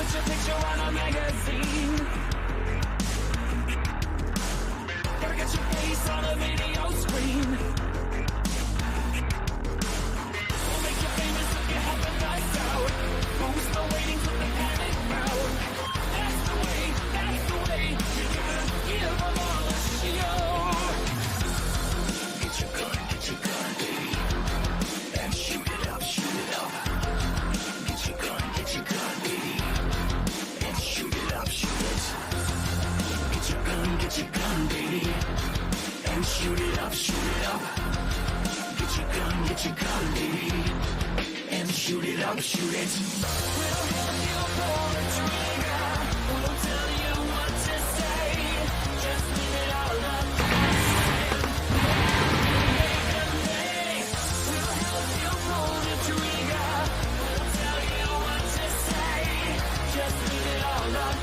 Put your picture on a magazine. Gotta get your face on a video screen. We'll make you famous if you help us out. Who's the waiting for the panic crowd? That's the way you gotta give them all a show. Get your gun, baby, and shoot it up. Get your gun, baby, and shoot it up. Get your gun, baby, and shoot it up. Get your gun, baby, and shoot it up. We'll help you pull the trigger. We'll tell you what to say. Just leave it all up. We'll help you pull the trigger. We'll tell you what to say. Just leave it all up.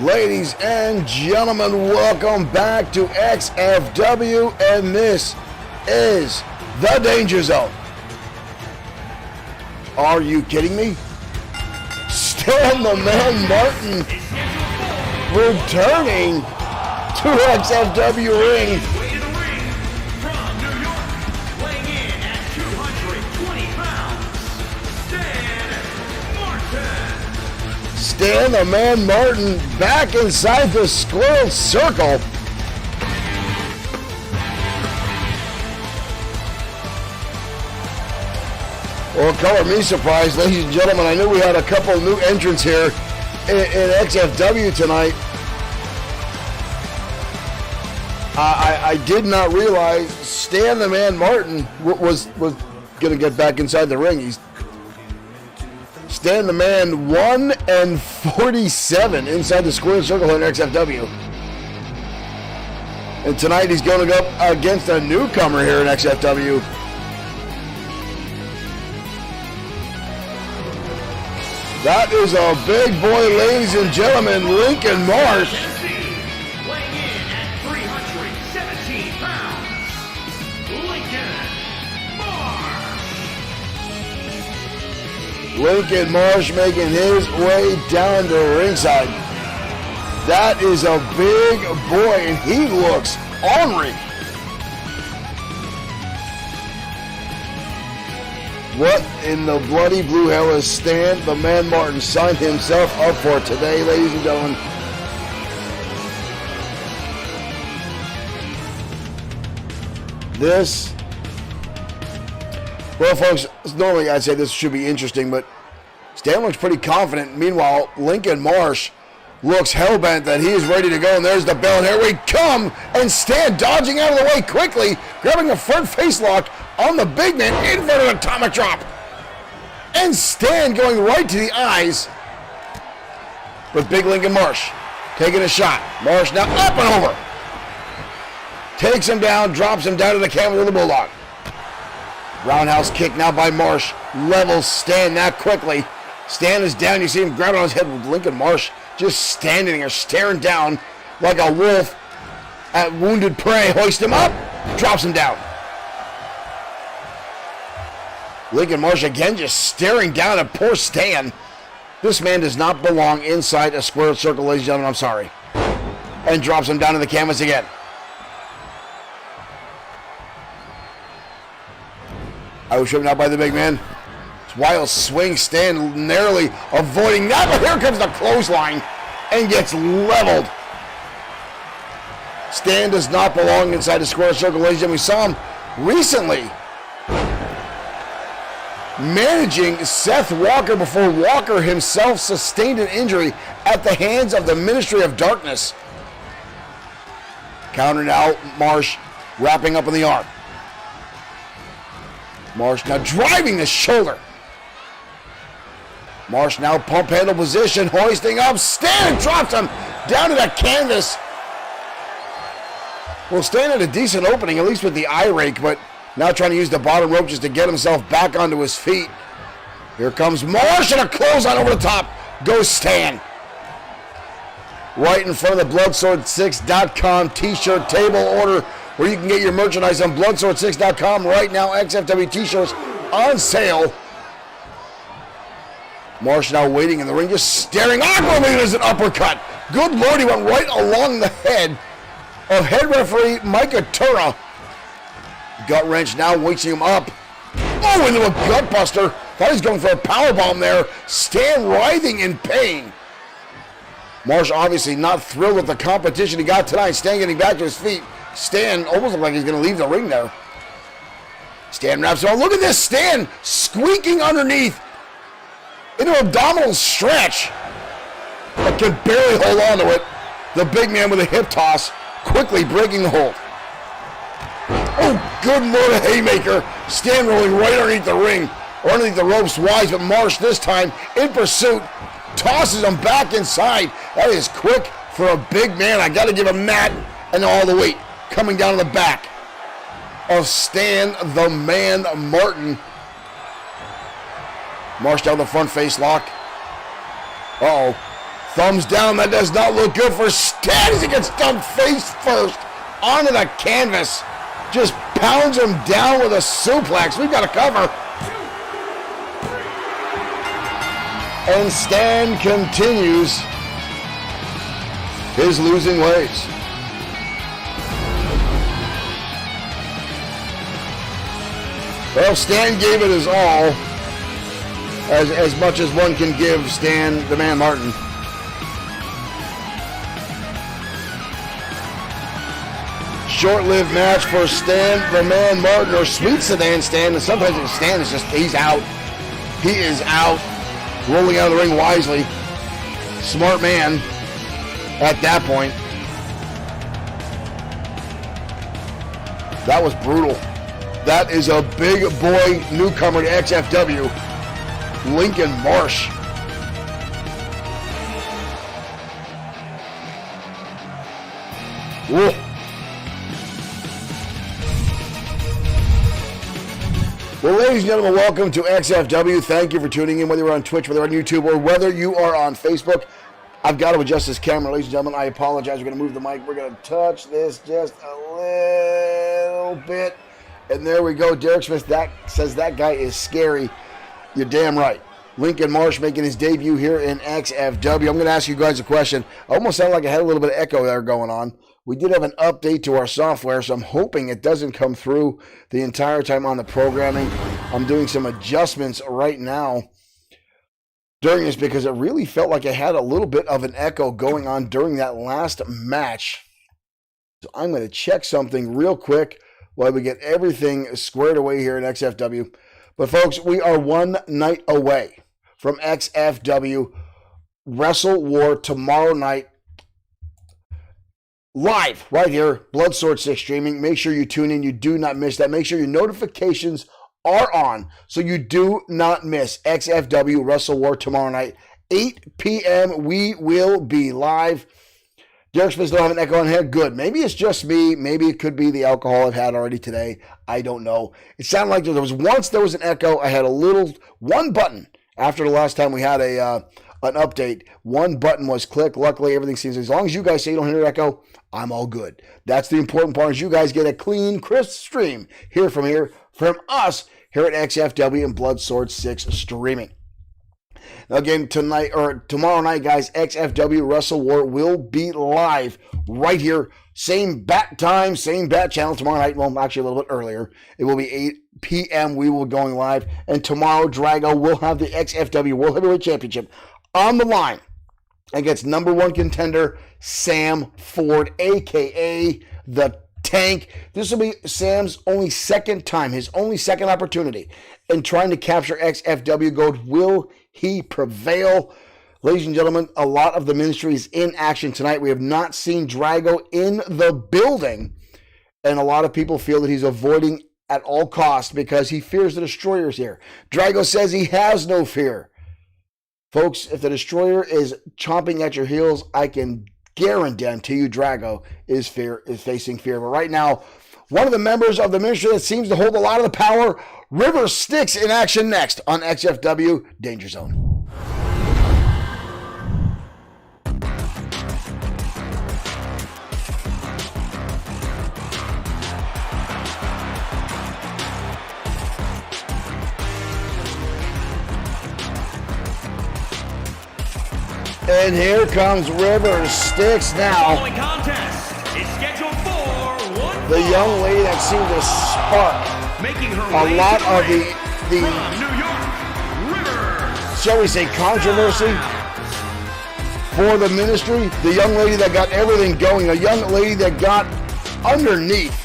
Ladies and gentlemen, welcome back to XFW, and this is The Danger Zone. Are you kidding me? Stan the Man Martin returning to XFW ring. Stan the Man Martin back inside the squirrel circle. Well, color me surprised, ladies and gentlemen. I knew we had a couple new entrants here in XFW tonight. I did not realize Stan the Man Martin was going to get back inside the ring. He's Stan the Man 1-47 inside the square circle in XFW. And tonight he's going to go up against a newcomer here in XFW. That is a big boy, ladies and gentlemen, Lincoln Marsh. Weighing in at 317 pounds, Lincoln Marsh making his way down to ringside. That is a big boy, and he looks ornery. What in the bloody blue hell is Stan the Man Martin signed himself up for today, ladies and gentlemen? This, well, folks, normally I'd say this should be interesting, but Stan looks pretty confident. Meanwhile, Lincoln Marsh looks hell-bent that he is ready to go, and there's the bell, and here we come, and Stan dodging out of the way quickly, grabbing a front face lock on the big man, inverted atomic drop, and Stan going right to the eyes with big Lincoln Marsh taking a shot. Marsh now up and over. Takes him down, drops him down to the canvas with a bulldog. Roundhouse kick now by Marsh. Levels Stan that quickly. Stan is down. You see him grabbing on his head with Lincoln Marsh just standing there, staring down like a wolf at wounded prey. Hoist him up, drops him down. Lincoln Marsh again just staring down at poor Stan. This man does not belong inside a square circle, ladies and gentlemen. I'm sorry. And drops him down to the canvas again. I was driven out by the big man. Wild swing, Stan narrowly avoiding that, but here comes the clothesline and gets leveled. Stan does not belong inside the square circle, ladies and gentlemen. We saw him recently managing Seth Walker before Walker himself sustained an injury at the hands of the Ministry of Darkness. Counter now, Marsh wrapping up on the arm. Marsh now driving the shoulder. Marsh now pump handle position, hoisting up. Stan drops him down to the canvas. Well, Stan had a decent opening, at least with the eye rake, but now trying to use the bottom rope just to get himself back onto his feet. Here comes Marsh and a clothesline over the top. Goes Stan. Right in front of the Bloodsword6.com t-shirt table order, where you can get your merchandise on Bloodsword6.com right now. XFW t-shirts on sale. Marsh now waiting in the ring, just staring awkwardly as an uppercut. Good Lord, he went right along the head of head referee Micah Tura. Gut wrench now, waking him up. Oh, into a gut buster. Thought he was going for a powerbomb there. Stan writhing in pain. Marsh obviously not thrilled with the competition he got tonight. Stan getting back to his feet. Stan almost looked like he's going to leave the ring there. Stan wraps it on. Look at this, Stan squeaking underneath into an abdominal stretch, but can barely hold on to it. The big man with a hip toss, quickly breaking the hold. Oh, good Lord, a haymaker. Stan rolling right underneath the ring, or underneath the ropes wise, but Marsh this time in pursuit, tosses him back inside. That is quick for a big man. I got to give him that, and all the weight coming down to the back of Stan the Man Martin. Marsh down the front face lock. Uh-oh. Thumbs down. That does not look good for Stan as he gets dumped face first onto the canvas. Just pounds him down with a suplex. We've got a cover. And Stan continues his losing ways. Well, Stan gave it his all. As much as one can give Stan the Man Martin. Short-lived match for Stan the Man Martin, or Sweet Sedan Stan, and sometimes Stan is just, he's out. He is out. Rolling out of the ring wisely. Smart man at that point. That was brutal. That is a big boy newcomer to XFW. Lincoln Marsh. Whoa. Well, ladies and gentlemen, welcome to XFW. Thank you for tuning in, whether you're on Twitch, whether you're on YouTube, or whether you are on Facebook. I've got to adjust this camera, ladies and gentlemen. I apologize. We're going to move the mic. We're going to touch this just a little bit. And there we go. Derek Smith says that guy is scary. You're damn right. Lincoln Marsh making his debut here in XFW. I'm going to ask you guys a question. I almost sound like I had a little bit of echo there going on. We did have an update to our software, so I'm hoping it doesn't come through the entire time on the programming. I'm doing some adjustments right now during this because it really felt like I had a little bit of an echo going on during that last match. So I'm going to check something real quick while we get everything squared away here at XFW. But folks, we are one night away from XFW Wrestle War tomorrow night. Live right here, Bloodsword6 Streaming. Make sure you tune in. You do not miss that. Make sure your notifications are on so you do not miss XFW Wrestle War tomorrow night, 8 p.m. We will be live. Derek Smith don't have an echo on head. Good. Maybe it's just me. Maybe it could be the alcohol I've had already today. I don't know. It sounded like there was an echo. I had one button after the last time we had an update. One button was clicked. Luckily, everything seems, as long as you guys say you don't hear an echo, I'm all good. That's the important part, is you guys get a clean, crisp stream from us here at XFW and Bloodsword6 Streaming. Now again, tomorrow night, guys, XFW Wrestle War will be live right here. Same bat time, same bat channel tomorrow night. Well, actually a little bit earlier. It will be 8 p.m. We will be going live. And tomorrow, Drago will have the XFW World Heavyweight Championship on the line against number one contender Sam Ford, a.k.a. the Tank. This will be Sam's only second time, his only second opportunity in trying to capture XFW gold. Will he prevail? Ladies and gentlemen, a lot of the ministry is in action tonight. We have not seen Drago in the building, and a lot of people feel that he's avoiding at all costs because he fears the Destroyer's here. Drago says he has no fear. Folks, if the Destroyer is chomping at your heels, I can guarantee you Drago is facing fear. But right now, one of the members of the ministry that seems to hold a lot of the power, River Styx, in action next on XFW Danger Zone. And here comes River Styx now. Following contest is scheduled for one. The young lady that seemed to spark making her a way lot to of the from New York, River. shall we say, controversy for the ministry. The young lady that got everything going. A young lady that got underneath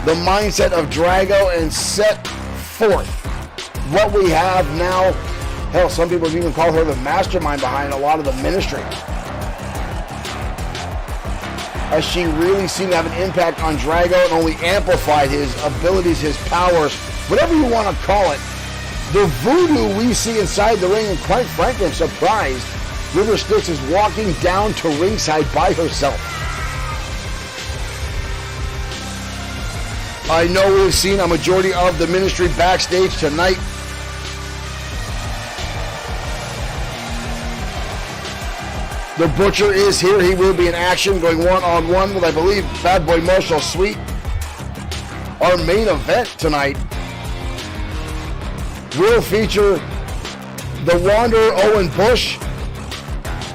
the mindset of Drago and set forth what we have now. Hell, some people even call her the mastermind behind a lot of the ministry, as she really seemed to have an impact on Drago and only amplified his abilities, his powers, whatever you want to call it. The voodoo we see inside the ring, and quite frankly, I'm surprised River Styx is walking down to ringside by herself. I know we've seen a majority of the ministry backstage tonight. The Butcher is here. He will be in action, going one-on-one with, I believe, Bad Boy Marshall Sweet. Our main event tonight will feature the Wanderer Owen Bush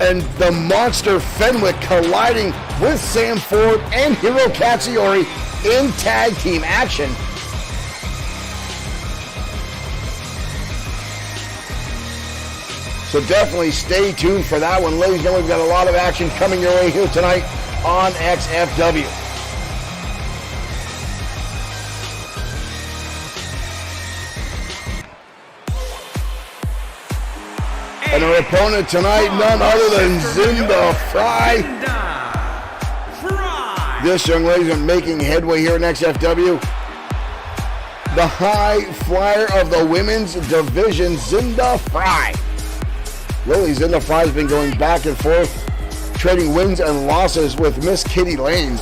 and the Monster Fenwick colliding with Sam Ford and Hiro Katsuyori in tag team action. So definitely stay tuned for that one, ladies and gentlemen. We've got a lot of action coming your way here tonight on XFW. And our opponent tonight, none other than Zinda Fry. This young lady's been making headway here in XFW. The high flyer of the women's division, Zinda Fry. Lily Zinda Fry has been going back and forth, trading wins and losses with Miss Kitty Lane.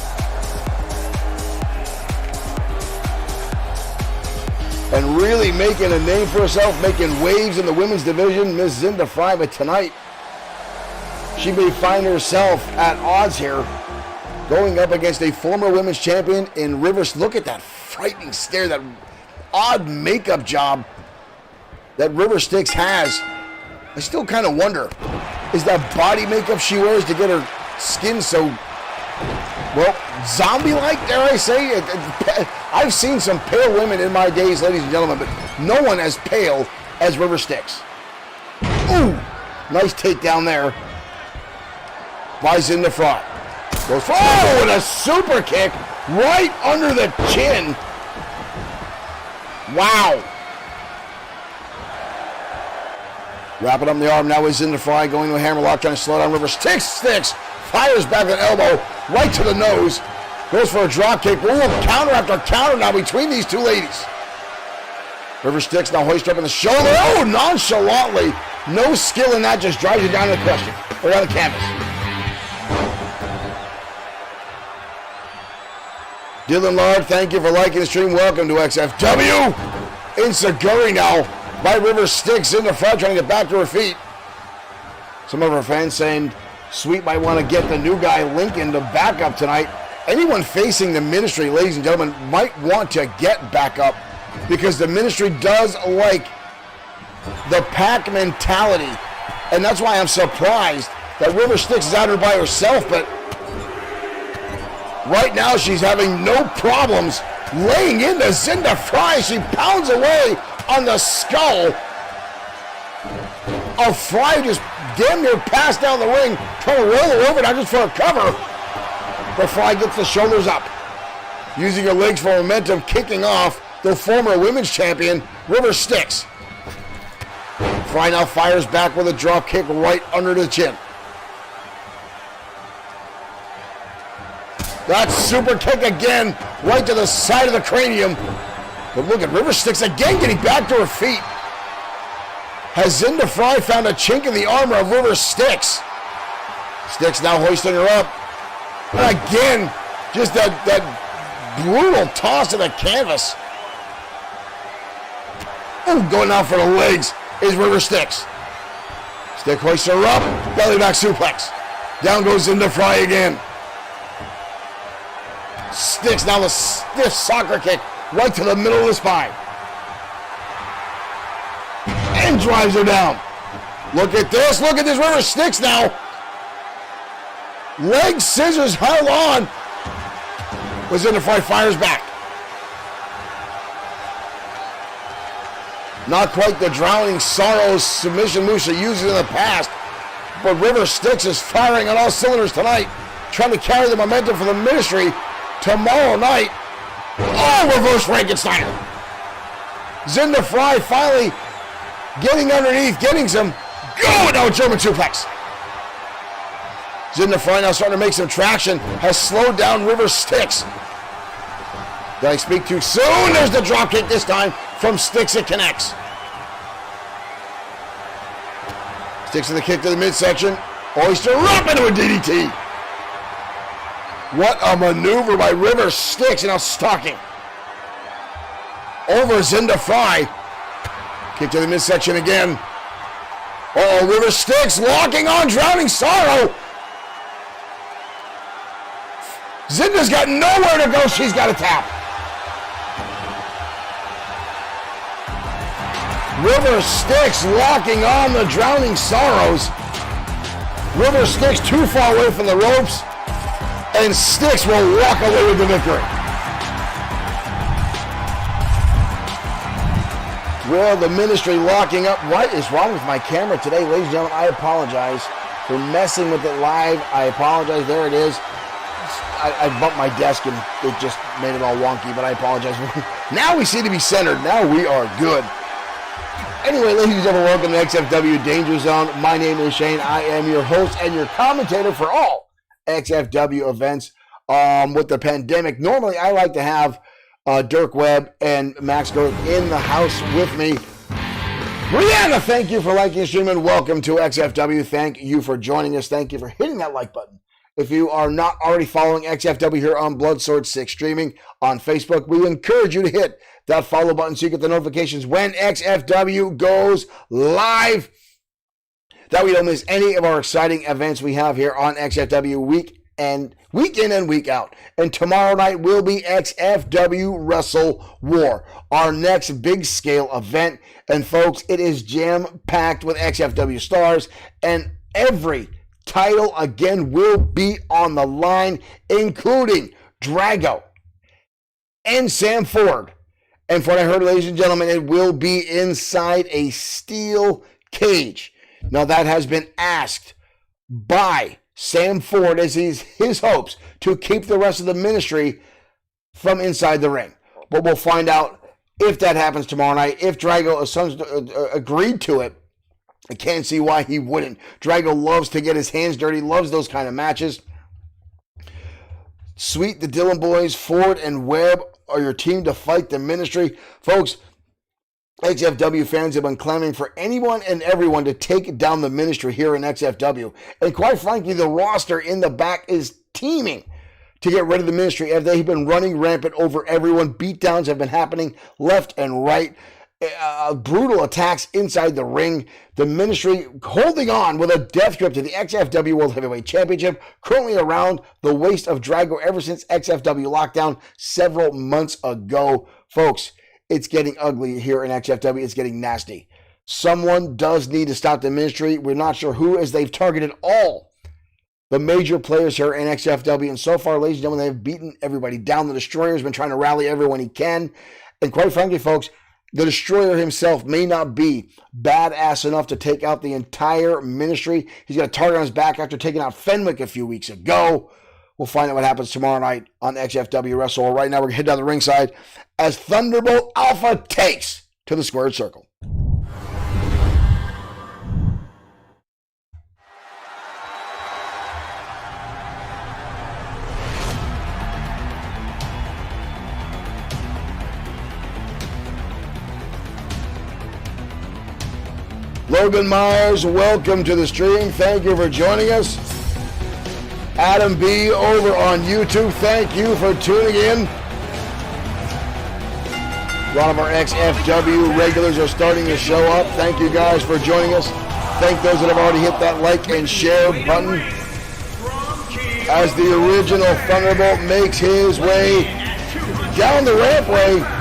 And really making a name for herself, making waves in the women's division, Miss Zinda Fry. But tonight, she may find herself at odds here, going up against a former women's champion in Rivers. Look at that frightening stare, that odd makeup job that River Styx has. I still kind of wonder, is that body makeup she wears to get her skin so, well, zombie-like, dare I say? I've seen some pale women in my days, ladies and gentlemen, but no one as pale as River Styx. Ooh, nice takedown there. Buys in the front. Goes for, oh, and a super kick right under the chin. Wow. Wrapping up the arm, now he's in the fly, going to a hammerlock, trying to slow down River Styx. Styx fires back with an elbow right to the nose. Goes for a drop kick. Ooh, counter after counter now between these two ladies. River Styx now hoisted up in the shoulder. Oh, nonchalantly. No skill in that, just drives you down to the question, or down the canvas. Dylan Lard, thank you for liking the stream. Welcome to XFW. Insaguri now by River Styx in the front, trying to get back to her feet. Some of our fans saying Sweet might want to get the new guy Lincoln to back up tonight. Anyone facing the Ministry, ladies and gentlemen, might want to get back up because the Ministry does like the pack mentality. And that's why I'm surprised that River Styx is out here by herself, but right now she's having no problems laying into Zinda Fry. She pounds away on the skull of Fry, just damn near passed down the ring, trying to roll her over now just for a cover. But Fry gets the shoulders up, using her legs for momentum, kicking off the former women's champion, River Styx. Fry now fires back with a drop kick right under the chin. That super kick again, right to the side of the cranium. But look at River Styx again getting back to her feet. Has Zinda Fry found a chink in the armor of River Styx? Styx now hoisting her up. And again, just that brutal toss to the canvas. Ooh, going out for the legs is River Styx. Styx hoists her up, belly back suplex. Down goes Zinda Fry again. Styx now the stiff soccer kick right to the middle of the spine. And drives her down. Look at this River Styx now. Leg scissors held on. Was in the fight, fires back. Not quite the drowning sorrows submission move she used in the past, but River Styx is firing on all cylinders tonight, trying to carry the momentum for the Ministry tomorrow night. Oh, reverse Frankensteiner. Zinda Fry finally getting underneath, getting some good. No, German suplex. Zinda Fry now starting to make some traction, has slowed down River Styx. Did I speak too soon? There's the drop kick this time from Styx. It connects. Styx with the kick to the midsection. Oyster up into a DDT. What a maneuver by River Styx, and now stalking over Zinda Fry. Kick to the midsection again. Oh, River Styx locking on Drowning Sorrow. Zinda's got nowhere to go. She's got to tap. River Styx locking on the Drowning Sorrows. River Styx too far away from the ropes, and Styx will walk away with the victory. Well, the Ministry locking up. What is wrong with my camera today, ladies and gentlemen? I apologize for messing with it live. I apologize. There it is. I bumped my desk and it just made it all wonky, but I apologize. Now we seem to be centered. Now we are good. Anyway, ladies and gentlemen, welcome to XFW Danger Zone. My name is Shane. I am your host and your commentator for all XFW events. With the pandemic, normally I like to have Dirk Webb and Max Goeth in the house with me. Brianna, thank you for liking the stream and welcome to XFW. Thank you for joining us. Thank you for hitting that like button. If you are not already following XFW here on Bloodsword6 Streaming on Facebook, we encourage you to hit that follow button so you get the notifications when XFW goes live. That way you don't miss any of our exciting events we have here on XFW week in and week out. And tomorrow night will be XFW Wrestle War, our next big scale event. And folks, it is jam-packed with XFW stars, and every title again will be on the line, including Drago, and Sam Ford. And from what I heard, ladies and gentlemen, it will be inside a steel cage. Now, that has been asked by Sam Ford as his hopes to keep the rest of the ministry from inside the ring. But we'll find out if that happens tomorrow night. If Drago agreed to it, I can't see why he wouldn't. Drago loves to get his hands dirty, loves those kind of matches. Sweet, the Dillon boys, Ford and Webb are your team to fight the ministry. Folks, XFW fans have been clamoring for anyone and everyone to take down the ministry here in XFW. And quite frankly, the roster in the back is teeming to get rid of the ministry as they've been running rampant over everyone. Beatdowns have been happening left and right. Brutal attacks inside the ring. The ministry holding on with a death grip to the XFW World Heavyweight Championship, currently around the waist of Drago ever since XFW lockdown several months ago. Folks, it's getting ugly here in XFW. It's getting nasty. Someone does need to stop the ministry. We're not sure who, as they've targeted all the major players here in XFW. And so far, ladies and gentlemen, they've beaten everybody down. The Destroyer's been trying to rally everyone he can. And quite frankly, folks, the Destroyer himself may not be badass enough to take out the entire ministry. He's got a target on his back after taking out Fenwick a few weeks ago. We'll find out what happens tomorrow night on XFW Wrestle. Right now, we're going to head down the ringside as Thunderbolt Alpha takes to the squared circle. Logan Myers, welcome to the stream. Thank you for joining us. Adam B. over on YouTube, thank you for tuning in. A lot of our XFW regulars are starting to show up. Thank you guys for joining us. Thank those that have already hit that like and share button. As the original Thunderbolt makes his way down the rampway.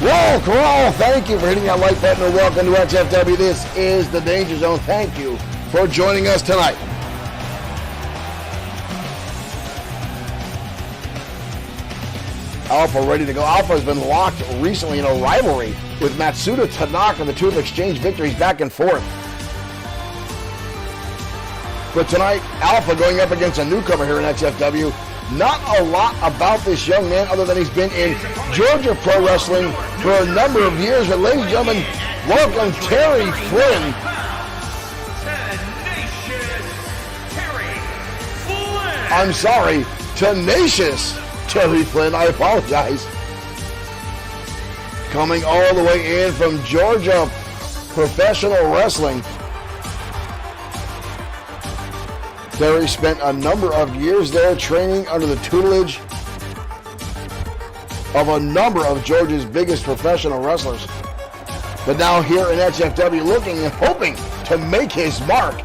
Roll call, thank you for hitting that like button and welcome to XFW. This is the Danger Zone. Thank you for joining us tonight. Alpha ready to go. Alpha has been locked recently in a rivalry with Matsuda Tanaka. The two have exchanged victories back and forth. But tonight, Alpha going up against a newcomer here in XFW. Not a lot about this young man other than he's been in Georgia Pro Wrestling for a number of years. But ladies and gentlemen, welcome Terry Flynn. I'm sorry, Tenacious Terry Flynn. I apologize. Coming all the way in from Georgia Professional Wrestling. Terry spent a number of years there training under the tutelage of a number of Georgia's biggest professional wrestlers. But now here in XFW looking and hoping to make his mark.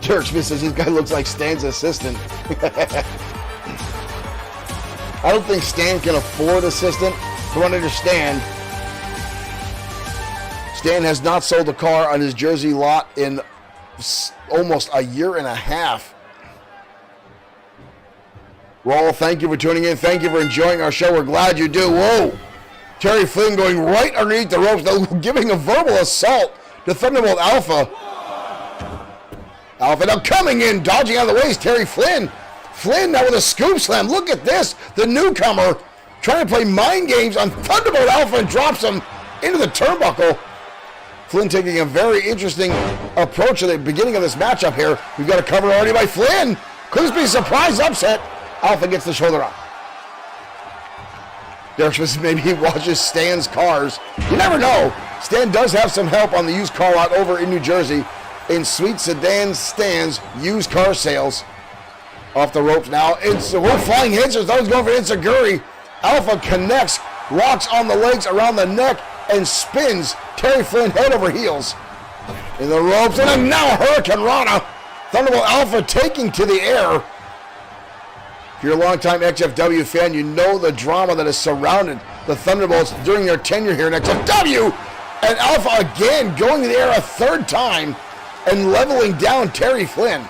Derek Smith says this guy looks like Stan's assistant. I don't think Stan can afford assistant. From what I understand, Stan has not sold a car on his Jersey lot in almost a year and a half. Raul, thank you for tuning in. Thank you for enjoying our show. We're glad you do. Whoa! Terry Flynn going right underneath the ropes, though, giving a verbal assault to Thunderbolt Alpha. Alpha now coming in, dodging out of the way is Terry Flynn. Flynn now with a scoop slam. Look at this. The newcomer trying to play mind games on Thunderbolt Alpha and drops him into the turnbuckle. Flynn taking a very interesting approach at the beginning of this matchup here. We've got a cover already by Flynn. Could this be a surprise upset? Alpha gets the shoulder up. Derek says maybe he watches Stan's cars. You never know. Stan does have some help on the used car lot over in New Jersey in Sweet Sedan Stan's used car sales. Off the ropes now. We're flying hits. Those going for Enziguri. Alpha connects, locks on the legs around the neck, and spins Terry Flynn head over heels. In the ropes, and now Hurricane Rana. Thunderbolt Alpha taking to the air. If you're a longtime XFW fan, you know the drama that has surrounded the Thunderbolts during their tenure here in XFW. And Alpha again going to the air a third time. and leveling down Terry Flynn.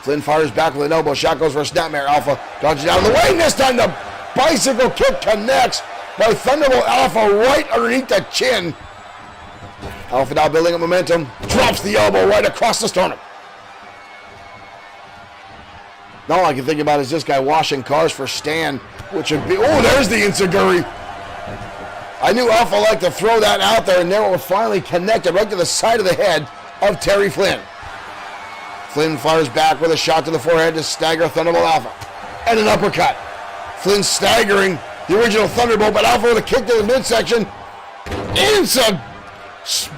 Flynn fires back with an elbow. Shot goes for a snapmare. Alpha dodges out of the way. And this time the bicycle kick connects by Thunderbolt Alpha right underneath the chin. Alpha now building up momentum. Drops the elbow right across the sternum. Now all I can think about is this guy washing cars for Stan, which would be... Oh, there's the Enziguri. I knew Alpha liked to throw that out there, and there it was finally connected right to the side of the head of Terry Flynn. Flynn fires back with a shot to the forehead to stagger Thunderbolt Alpha. And an uppercut. Flynn staggering the original Thunderbolt, but Alpha with a kick to the midsection. It's a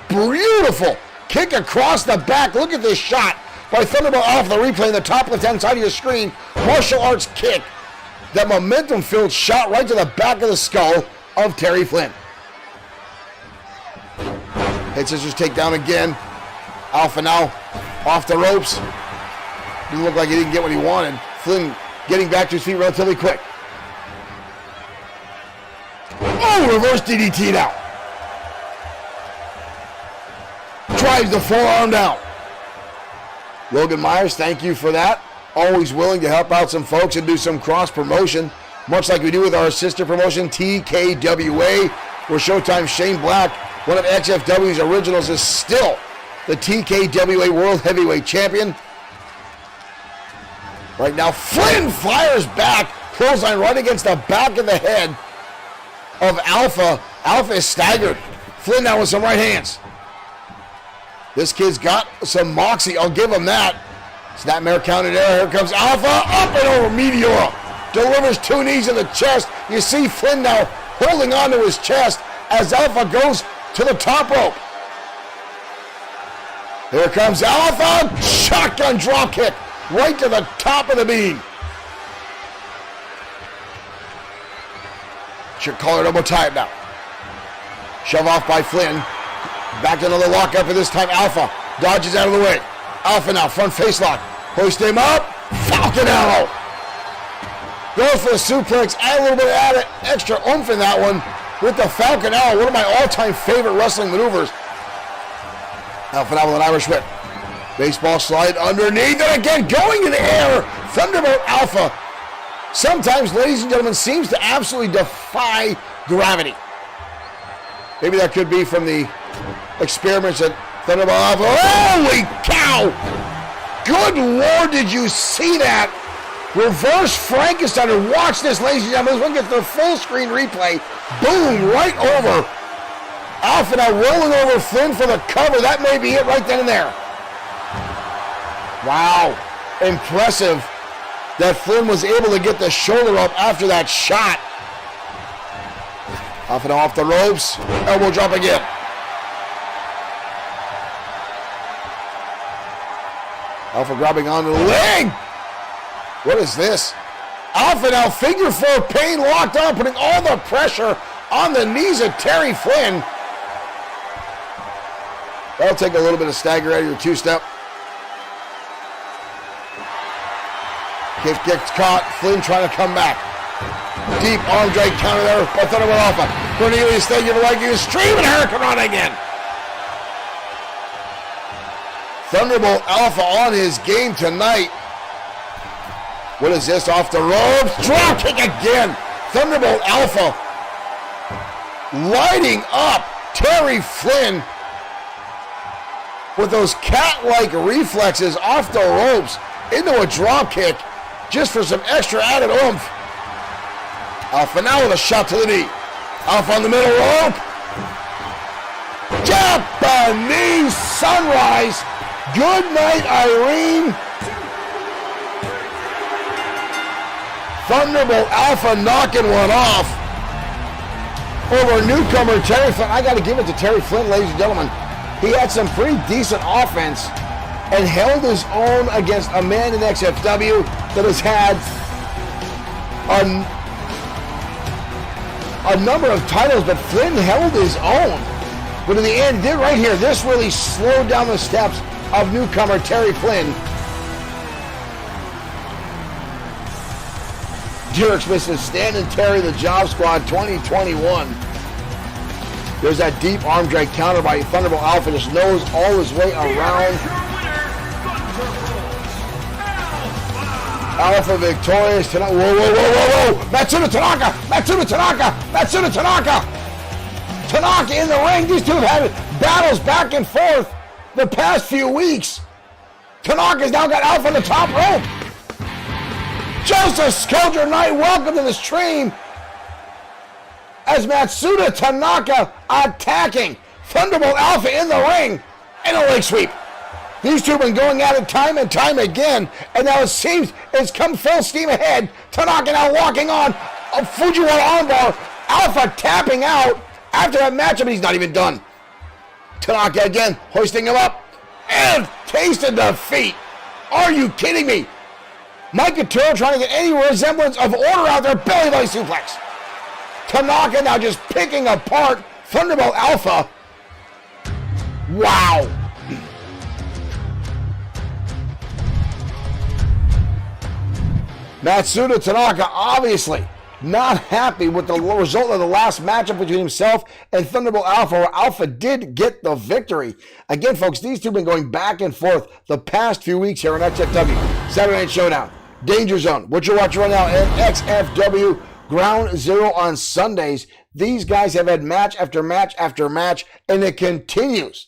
beautiful kick across the back. Look at this shot by Thunderbolt Alpha. The replay in the top left-hand side of your screen. Martial arts kick. That momentum-filled shot right to the back of the skull of Terry Flynn. Head scissors takedown again. Alpha now off the ropes. Didn't look like he didn't get what he wanted. Flynn getting back to his feet relatively quick. Oh, reverse DDT now. Drives the forearm down. Logan Myers, thank you for that. Always willing to help out some folks and do some cross promotion, much like we do with our sister promotion, TKWA, where Showtime Shane Black, one of XFW's originals, is still the TKWA World Heavyweight Champion. Right now, Flynn fires back, clothesline right against the back of the head of Alpha. Alpha is staggered. Flynn now with some right hands. This kid's got some moxie, I'll give him that. Snapmare counted there. Here comes Alpha, up and over Meteora. Delivers two knees in the chest. You see Flynn now holding on to his chest as Alpha goes to the top rope. Here comes Alpha, shotgun drop kick right to the top of the beam. Should call it elbow tie now. Shove off by Flynn. Back to another lockup, and this time Alpha dodges out of the way. Alpha now, front face lock. Hoist him up. Falcon Arrow. Goes for the suplex. Add a little bit of added extra oomph in that one with the Falcon Arrow. One of my all-time favorite wrestling maneuvers. Alpha now with an Irish whip. Baseball slide underneath, and again going in the air. Thunderbolt Alpha. Sometimes, ladies and gentlemen, seems to absolutely defy gravity. Maybe that could be from the experiments at Thunderbolt Alpha. Holy cow! Good Lord, did you see that? Reverse Frankenstein. Watch this, ladies and gentlemen. This one gets the full screen replay. Boom, right over. Alpha now rolling over Flynn for the cover. That may be it right then and there. Wow. Impressive that Flynn was able to get the shoulder up after that shot. Alpha now off the ropes. Elbow drop again. Alpha grabbing onto the leg. What is this? Alpha now figure four pain locked on, putting all the pressure on the knees of Terry Flynn. That'll take a little bit of stagger out of your two-step. Kick gets caught. Flynn trying to come back. Deep arm drag counter there by Thunderbolt Alpha. Cornelius, thank you for liking the stream, and Hurricane Run again. Thunderbolt Alpha on his game tonight. What is this? Off the ropes. Drop kick again. Thunderbolt Alpha lighting up Terry Flynn with those cat-like reflexes off the ropes into a drop kick just for some extra added oomph. Alpha now with a shot to the knee. Alpha on the middle rope. Japanese Sunrise. Good night, Irene. Thunderbolt Alpha knocking one off over newcomer Terry Flynn. I got to give it to Terry Flynn, ladies and gentlemen. He had some pretty decent offense and held his own against a man in XFW that has had a number of titles, but Flynn held his own. But in the end, did right here, this really slowed down the steps of newcomer Terry Flynn. Derek Smith says, Stan and Terry, the Job Squad 2021. There's that deep arm drag counter by Thunderbolt Alpha. Just knows all his way around. Alpha victorious tonight. Whoa, whoa, whoa, whoa, whoa. Matsuda Tanaka. Matsuda Tanaka. Matsuda Tanaka. Tanaka in the ring. These two have had battles back and forth the past few weeks. Tanaka's now got Alpha on the top rope. Joseph Scourger Knight, welcome to the stream. As Matsuda Tanaka attacking Thunderbolt Alpha in the ring in a leg sweep. These two have been going at it time and time again, and now it seems it's come full steam ahead. Tanaka now walking on a Fujiwara armbar. Alpha tapping out after that matchup, and he's not even done. Tanaka again, hoisting him up, and tasted defeat. Are you kidding me? Mike Couture trying to get any resemblance of order out there. Belly suplex. Tanaka now just picking apart Thunderbolt Alpha. Wow. Matsuda Tanaka obviously not happy with the result of the last matchup between himself and Thunderbolt Alpha, where Alpha did get the victory. Again, folks, these two have been going back and forth the past few weeks here on XFW. Saturday Night Showdown, Danger Zone, what you're watching right now, and XFW Ground Zero on Sundays. These guys have had match after match after match, and it continues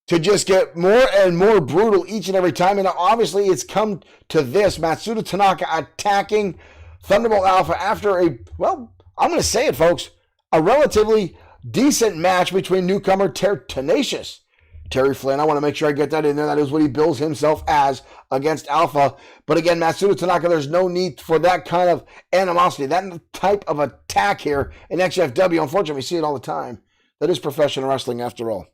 to just get more and more brutal each and every time. And obviously it's come to this. Matsuda Tanaka attacking Thunderbolt Alpha after a, well, I'm going to say it, folks, a relatively decent match between newcomer Tenacious Terry Flynn. I want to make sure I get that in there. That is what he bills himself as against Alpha. But again, Matsuda Tanaka, there's no need for that kind of animosity, that type of attack here in XFW. Unfortunately, we see it all the time. That is professional wrestling after all.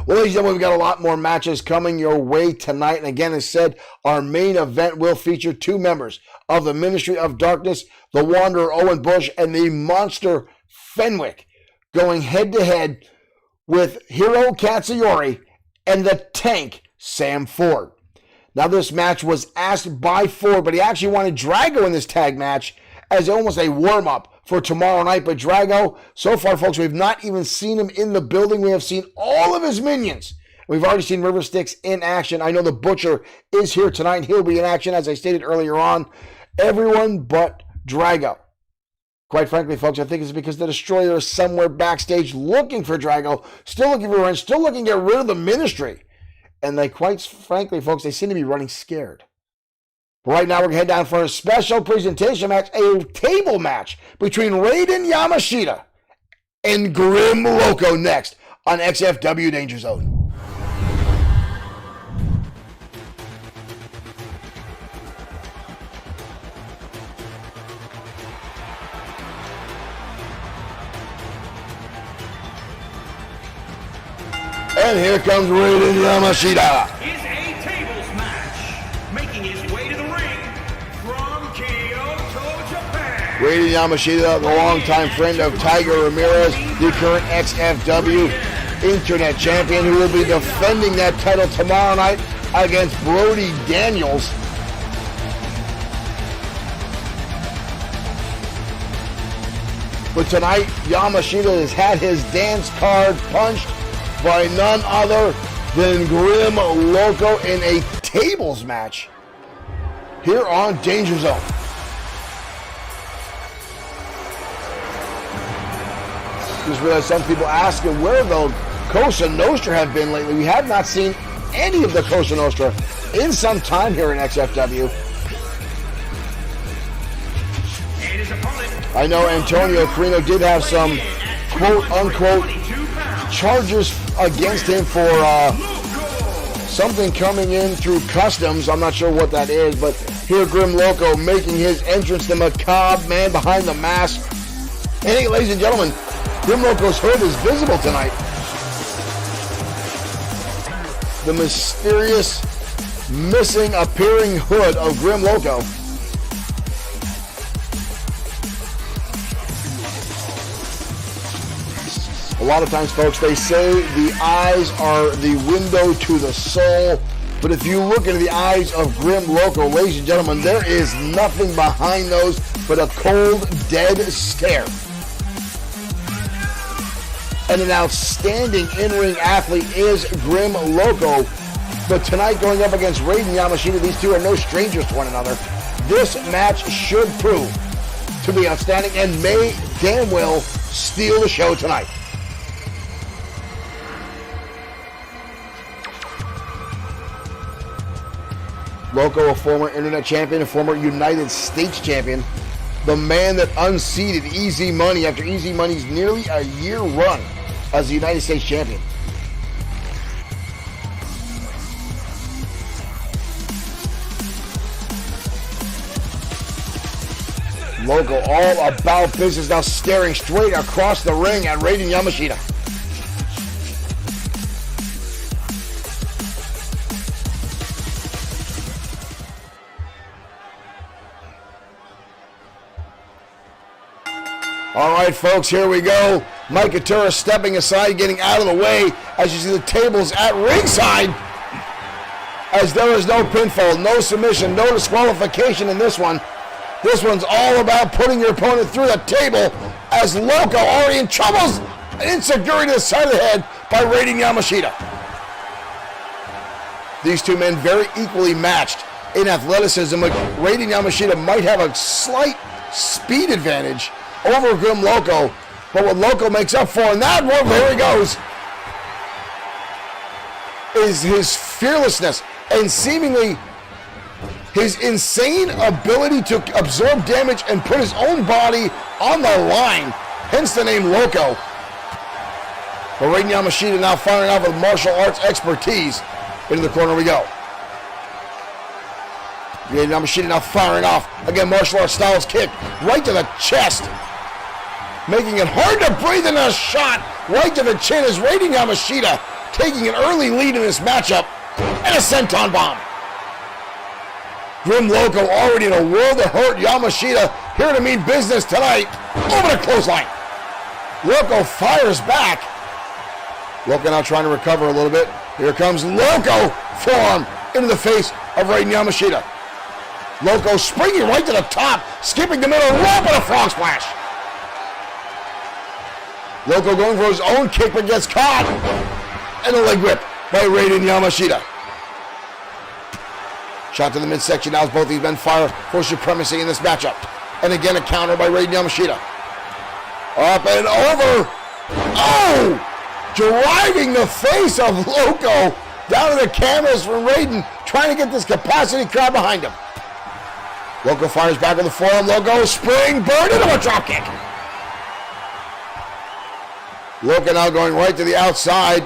Well, ladies and gentlemen, we've got a lot more matches coming your way tonight. And again, as said, our main event will feature two members of the Ministry of Darkness, the Wanderer Owen Bush and the Monster Fenwick, going head-to-head with Hiro Katsuyori and the Tank Sam Ford. Now, this match was asked by Ford, but he actually wanted Drago in this tag match as almost a warm-up for tomorrow night. But Drago, so far, folks, we've not even seen him in the building. We have seen all of his minions. We've already seen River Styx in action. I know the Butcher is here tonight, and he'll be in action, as I stated earlier on. Everyone but Drago. Quite frankly, folks, I think it's because the Destroyer is somewhere backstage looking for Drago, still looking for revenge, still looking to get rid of the Ministry. And they, quite frankly, folks, they seem to be running scared. Right now, we're going to head down for a special presentation match, a table match between Raiden Yamashita and Grim Loco next on XFW Danger Zone. And here comes Raiden Yamashita. Is a tables match, making his way to the ring from Kyoto, Japan. Raiden Yamashita, the longtime friend of Tiger Ramirez, the current XFW Internet Champion, who will be defending that title tomorrow night against Brody Daniels. But tonight, Yamashita has had his dance card punched by none other than Grim Loco in a tables match here on Danger Zone. Just realized some people asking where the Cosa Nostra have been lately. We have not seen any of the Cosa Nostra in some time here in XFW. And his opponent, I know Antonio Carino did have some quote-unquote charges against him for something coming in through customs. I'm not sure what that is, but here Grim Loco making his entrance, the macabre man behind the mask. And hey, ladies and gentlemen, Grim Loco's hood is visible tonight. The mysterious missing appearing hood of Grim Loco. A lot of times, folks, they say the eyes are the window to the soul. But if you look into the eyes of Grim Loco, ladies and gentlemen, there is nothing behind those but a cold, dead stare. and an outstanding in-ring athlete is Grim Loco. But tonight, going up against Raiden Yamashita, these two are no strangers to one another. This match should prove to be outstanding and may damn well steal the show tonight. Loco, a former internet champion, a former United States champion, the man that unseated Easy Money after Easy Money's nearly a year run as the United States champion. Loco all about business now, staring straight across the ring at Raiden Yamashita. All right, folks, here we go. Mike Atura stepping aside, getting out of the way as you see the tables at ringside. As there is no pinfall, no submission, no disqualification in this one. This one's all about putting your opponent through the table as Loco already in troubles. Insecurity to the side of the head by Raiden Yamashita. These two men very equally matched in athleticism, but Raiden Yamashita might have a slight speed advantage over Grim Loco, but what Loco makes up for, and that one, here he goes, is his fearlessness and seemingly his insane ability to absorb damage and put his own body on the line, hence the name Loco. But Raiden Yamashita now firing off with martial arts expertise. Into the corner we go. Raiden Yamashita now firing off. Again, martial arts styles kick right to the chest, making it hard to breathe in a shot right to the chin as Raiden Yamashita taking an early lead in this matchup, and a senton bomb. Grim Loco already in a world of hurt. Yamashita here to mean business tonight. Over the clothesline. Loco fires back. Loco now trying to recover a little bit. Here comes Loco, forearm into the face of Raiden Yamashita. Loco springing right to the top, skipping the middle rope and a frog splash. Loco going for his own kick but gets caught. And a leg whip by Raiden Yamashita. Shot to the midsection now as both these men fire for supremacy in this matchup. And again a counter by Raiden Yamashita. Up and over. Oh! Driving the face of Loco down to the cameras from Raiden, trying to get this capacity crowd behind him. Loco fires back on the forearm. Loco spring burn into a drop kick. Loco now going right to the outside,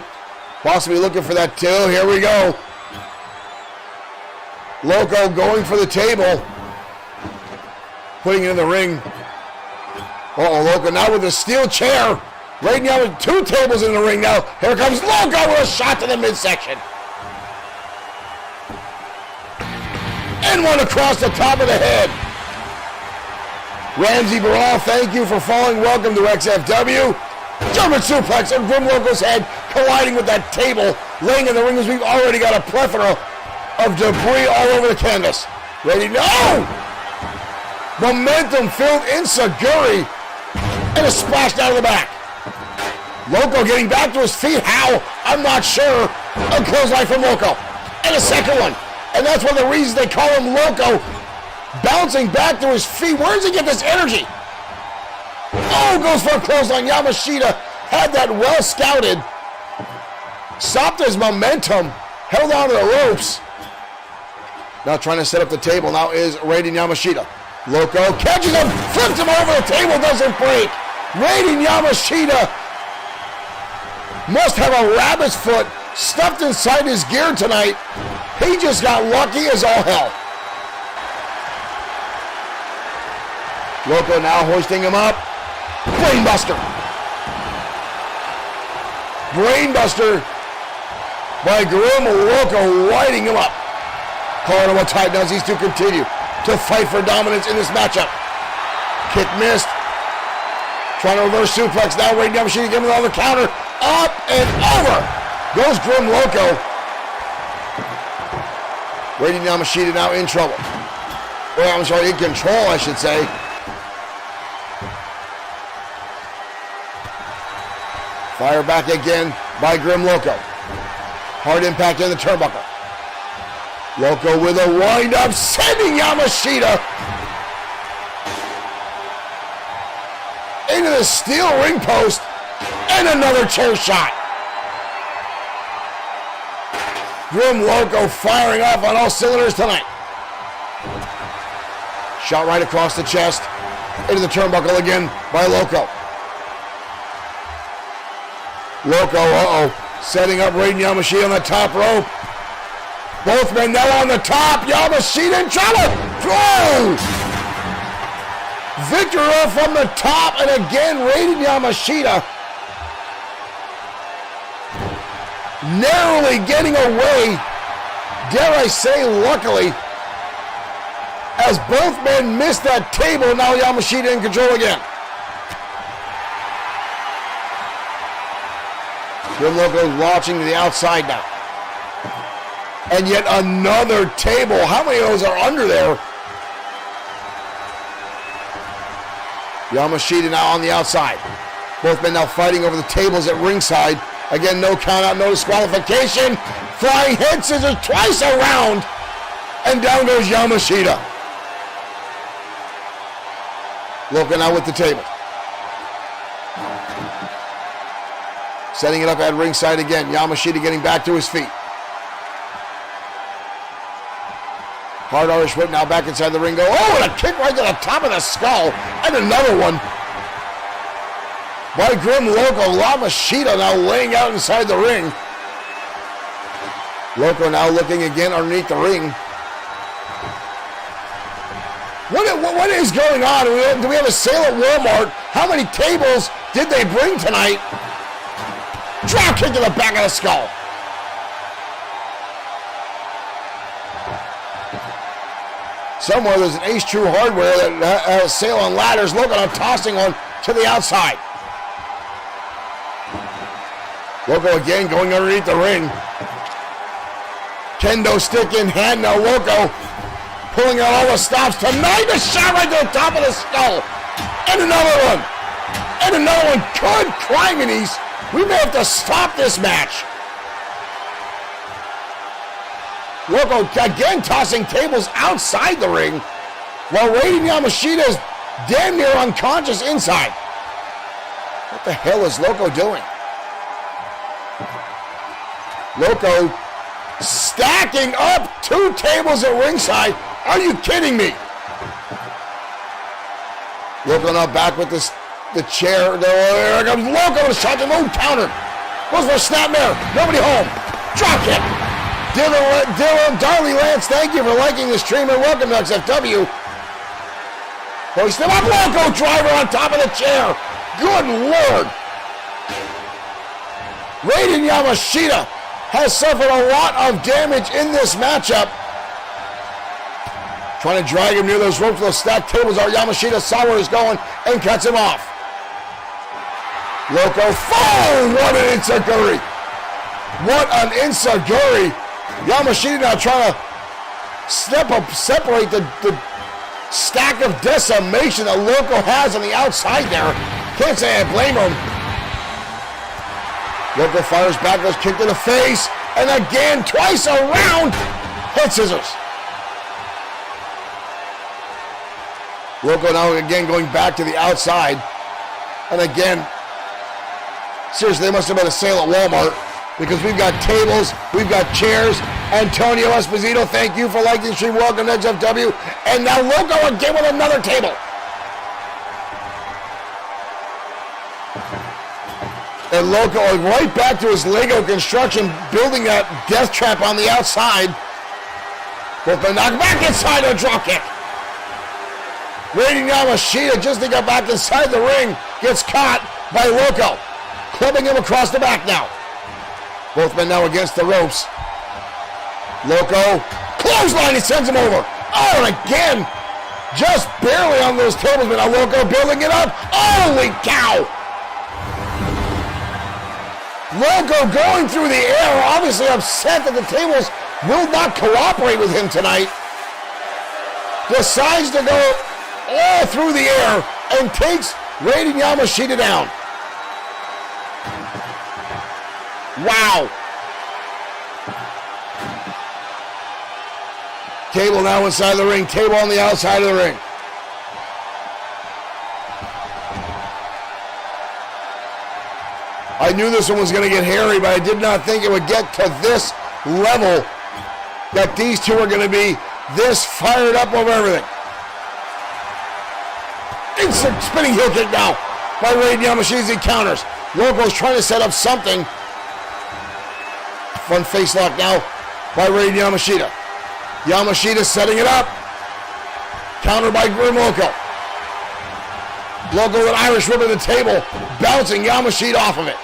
possibly looking for that two. Here we go. Loco going for the table, putting it in the ring. Uh-oh, Loco now with a steel chair. Right now with two tables in the ring now. Here comes Loco with a shot to the midsection. And one across the top of the head. Ramsey Barral, thank you for following. Welcome to XFW. German suplex and Grim Loco's head colliding with that table, laying in the ring as we've already got a plethora of debris all over the canvas. Ready? No! Momentum filled Insaguri and a splash down to the back. Loco getting back to his feet. How? I'm not sure. A clothesline from Loco. And a second one. And that's one of the reasons they call him Loco. Bouncing back to his feet. Where does he get this energy? Oh, goes for a clothesline. Yamashita had that well scouted. Stopped his momentum. Held on to the ropes. Now trying to set up the table now is Raiden Yamashita. Loco catches him, flips him over the table, doesn't break. Raiden Yamashita must have a rabbit's foot stuffed inside his gear tonight. He just got lucky as all hell. Loco now hoisting him up. Brainbuster. Brainbuster by Grim Loco, lighting him up. Calling him a tight as these two continue to fight for dominance in this matchup. Kick missed. Trying to reverse suplex. Now Raiden Yamashita giving another counter. Up and over goes Grim Loco. Raiden Yamashita now in trouble. Well, I'm sorry, in control, I should say. Fire back again by Grim Loco. Hard impact in the turnbuckle. Loco with a wind-up, sending Yamashita into the steel ring post, and another chair shot. Grim Loco firing off on all cylinders tonight. Shot right across the chest, into the turnbuckle again by Loco. Loco, setting up Raiden Yamashita on the top rope. Both men now on the top. Yamashita in trouble. Throw! Victor Roll from the top, and again Raiden Yamashita narrowly getting away, dare I say luckily, as both men missed that table. Now Yamashita in control again. Grim Loco launching to the outside now. And yet another table. How many of those are under there? Yamashita now on the outside. Both men now fighting over the tables at ringside. Again, no count out, no disqualification. Flying head scissors twice around. And down goes Yamashita. Loco now with the table. Setting it up at ringside again. Yamashita getting back to his feet. Hard Irish whip now back inside the ring. Oh, and a kick right to the top of the skull. And another one by Grim Loco. Yamashita now laying out inside the ring. Loco now looking again underneath the ring. What is going on? Do we have a sale at Walmart? How many tables did they bring tonight? Drop kick to the back of the skull. Somewhere there's an Ace True Hardware that has a sale on ladders. Loco now tossing one to the outside. Loco again going underneath the ring. Kendo stick in hand now. Loco pulling out all the stops tonight. A shot right to the top of the skull. And another one. And another one. Good criminies. We may have to stop this match. Loco again tossing tables outside the ring while Raiden Yamashita is damn near unconscious inside. What the hell is Loco doing? Loco stacking up 2 tables at ringside. Are you kidding me? Loco now back with the chair. There comes Loco. Shot to move. Counter. Goes for a snapmare. Nobody home. Drop kick. Dylan, Darley Lance, thank you for liking the stream and welcome to XFW. Holy step up. Loco driver on top of the chair. Good Lord. Raiden Yamashita has suffered a lot of damage in this matchup. Trying to drag him near those ropes. Those stacked tables are. Yamashita saw where he's going and cuts him off. Loco, what an enziguri. What an enziguri. Yamashita now trying to separate the stack of decimation that Loco has on the outside there. Can't say I blame him. Loco fires back, goes kick to the face, and again, twice around, head scissors. Loco now again going back to the outside, and again, seriously, they must have been a sale at Walmart, because we've got tables, we've got chairs. Antonio Esposito, thank you for liking the stream. Welcome to XFW. And now Loco again with another table. And Loco right back to his Lego construction, building that death trap on the outside. With the knock back inside a drop kick. Raiden Yamashita just to get back inside the ring, gets caught by Loco. Clubbing him across the back now. Both men now against the ropes. Loco, clothesline, he sends him over. Oh, and again, just barely on those tables, but now Loco building it up. Holy cow! Loco going through the air, obviously upset that the tables will not cooperate with him tonight. Decides to go all through the air and takes Raiden Yamashita down. Wow. Table now inside the ring. Table on the outside of the ring. I knew this one was going to get hairy, but I did not think it would get to this level, that these two are going to be this fired up over everything. Instant spinning heel kick now by Raiden Yamashita as he counters. Loco's trying to set up something. Front face lock now by Raiden Yamashita. Yamashita setting it up. Counter by Grim Loco. Loco with an Irish whip at the table, bouncing Yamashita off of it.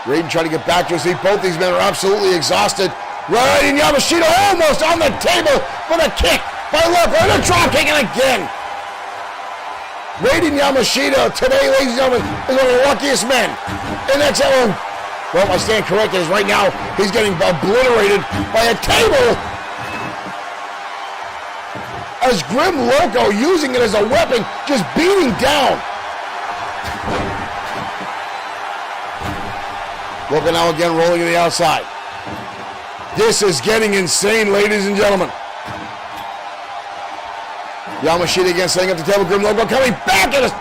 Raiden trying to get back to his feet. Both these men are absolutely exhausted. Raiden Yamashita almost on the table with a kick by Loco and a drop kick, and again. Raiden Yamashita today, ladies and gentlemen, is one of the luckiest men in XFW. Well, if I stand corrected, is right now he's getting obliterated by a table. As Grim Loco using it as a weapon, just beating down. Loco now again rolling to the outside. This is getting insane, ladies and gentlemen. Yamashita again setting up the table. Grim Loco coming back at us.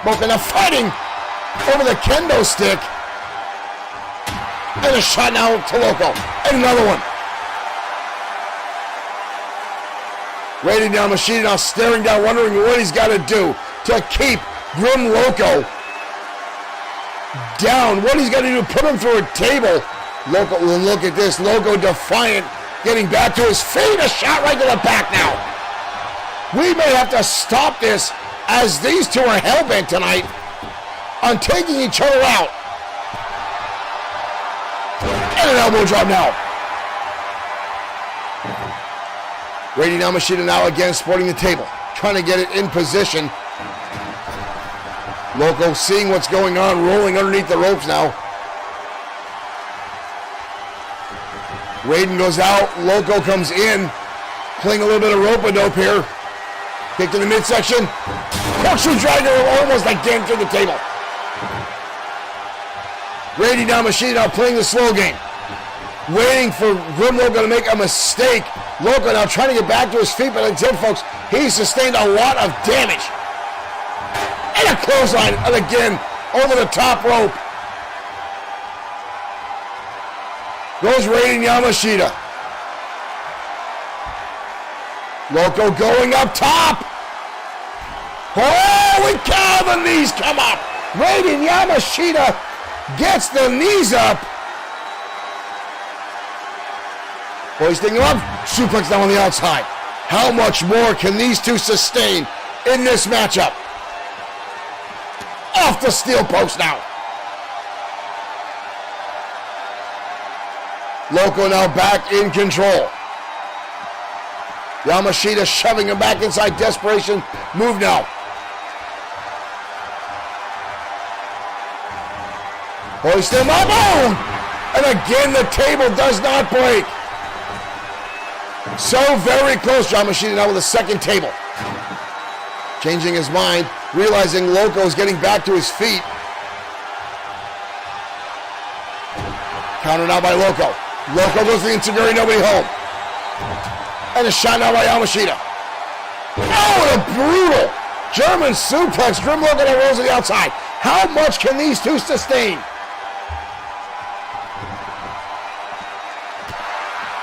Loco now fighting over the kendo stick. And a shot now to Loco. And another one. Raiden Yamashita now staring down, wondering what he's got to do to keep Grim Loco down. What he's got to do to put him through a table. Loco, look at this. Loco defiant, getting back to his feet. A shot right to the back now. We may have to stop this, as these two are hell-bent tonight on taking each other out. And an elbow drop now. Raiden Yamashita now again sporting the table, trying to get it in position. Loco seeing what's going on, rolling underneath the ropes now. Raiden goes out, Loco comes in, playing a little bit of rope-a-dope here. Kick to the midsection. Corkscrew dragger almost again through the table. Raiden Yamashita now playing the slow game, waiting for Grim Loco to make a mistake. Loco now trying to get back to his feet, but until, folks, he sustained a lot of damage. And a clothesline, and again, over the top rope. Goes Raiden Yamashita. Loco going up top. Holy cow, the knees come up. Raiden Yamashita gets the knees up. Hoisting him up, suplex down on the outside. How much more can these two sustain in this matchup? Off the steel post now. Loco now back in control. Yamashita shoving him back inside. Desperation move now. Hoist him up. Oh! And again, the table does not break. So very close. Yamashita now with a second table. Changing his mind, realizing Loco is getting back to his feet. Counter now by Loco. Loco goes to the Insiguri, nobody home. And a shot now by Yamashita. Oh, and a brutal German suplex. Grim Loco now rolls to the outside. How much can these two sustain?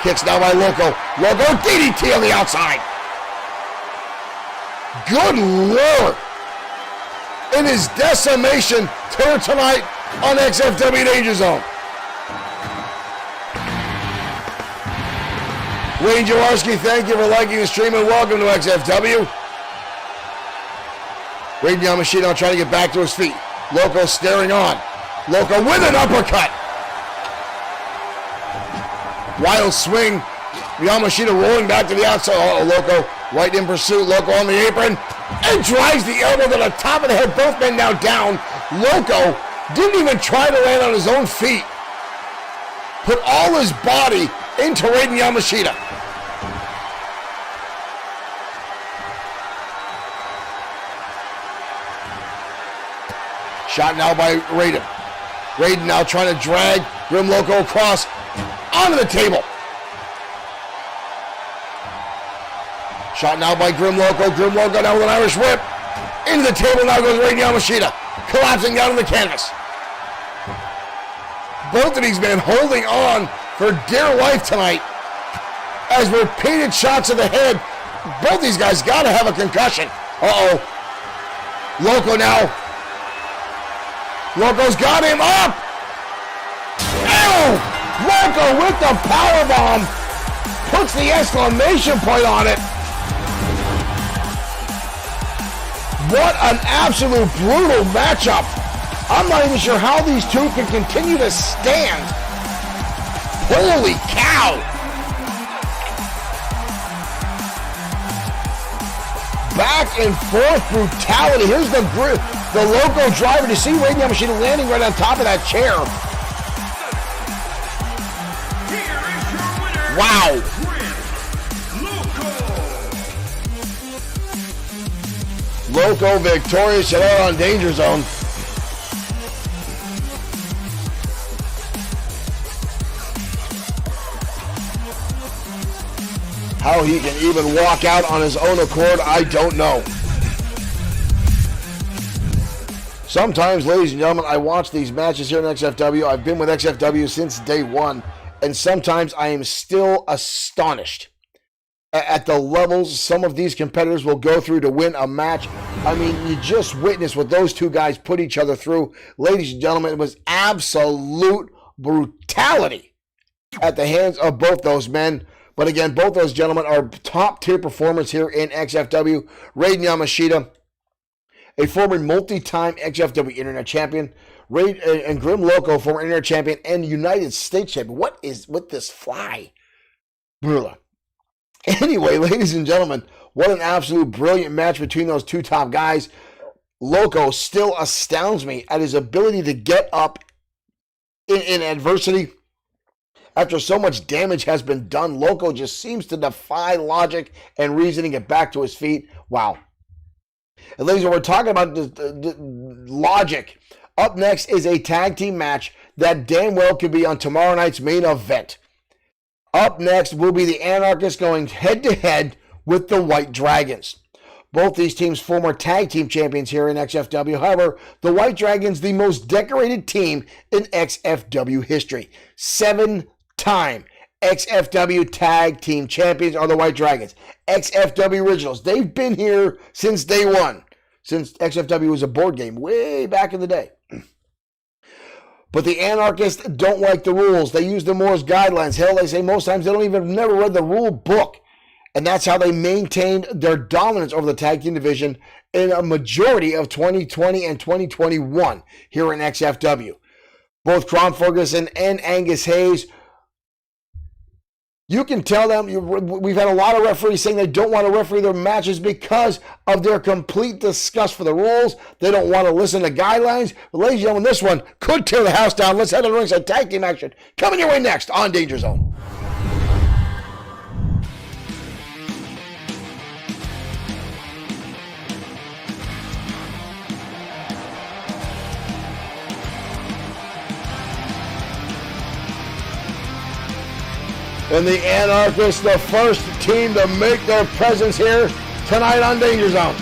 Kicks now by Loco. Loco DDT on the outside. Good Lord. In his decimation tour tonight on XFW Danger Zone. Wayne Jaworski, thank you for liking the stream and welcome to XFW. Raiden Yamashita trying to get back to his feet. Loco staring on. Loco with an uppercut. Wild swing. Yamashita rolling back to the outside. Oh, Loco right in pursuit. Loco on the apron. And drives the elbow to the top of the head. Both men now down. Loco didn't even try to land on his own feet. Put all his body into Raiden Yamashita. Shot now by Raiden. Raiden now trying to drag Grim Loco across onto the table. Shot now by Grim Loco. Grim Loco now with an Irish whip. Into the table now goes Raiden Yamashita. Collapsing down on the canvas. Both of these men holding on for dear life tonight. As repeated shots to the head. Both these guys got to have a concussion. Uh-oh. Loco now. Loco's got him up. Ow! Loco with the powerbomb. Puts the exclamation point on it. What an absolute brutal matchup. I'm not even sure how these two can continue to stand. Holy cow. Back and forth brutality. Here's the Loco driver. To see Raiden Yamashita landing right on top of that chair. Wow. Loco victorious and out on Danger Zone. How he can even walk out on his own accord, I don't know. Sometimes, ladies and gentlemen, I watch these matches here in XFW. I've been with XFW since day one, and sometimes I am still astonished at the levels some of these competitors will go through to win a match. I mean, you just witnessed what those two guys put each other through. Ladies and gentlemen, it was absolute brutality at the hands of both those men. But again, both those gentlemen are top-tier performers here in XFW. Raiden Yamashita, a former multi-time XFW Internet Champion. And Grim Loco, former Internet Champion and United States Champion. What is with this fly? Brutal. Anyway, ladies and gentlemen, what an absolute brilliant match between those two top guys. Loco still astounds me at his ability to get up in adversity. After so much damage has been done, Loco just seems to defy logic and reasoning, get back to his feet. Wow. And ladies, when we're talking about the logic, up next is a tag team match that damn well could be on tomorrow night's main event. Up next will be the Anarchists going head-to-head with the White Dragons. Both these teams former tag team champions here in XFW. However, the White Dragons, the most decorated team in XFW history. 7-time XFW tag team champions are the White Dragons. XFW Originals. They've been here since day one. Since XFW was a board game way back in the day. But the Anarchists don't like the rules. They use them more as guidelines. Hell, they say most times they don't even never read the rule book. And that's how they maintained their dominance over the tag team division in a majority of 2020 and 2021 here in XFW. Both Crom Ferguson and Angus Hayes, you can tell them, we've had a lot of referees saying they don't want to referee their matches because of their complete disgust for the rules. They don't want to listen to guidelines. But ladies and gentlemen, this one could tear the house down. Let's head to the ringside tag team action. Coming your way next on Danger Zone. And the Anarchists, the first team to make their presence here tonight on Danger Zone.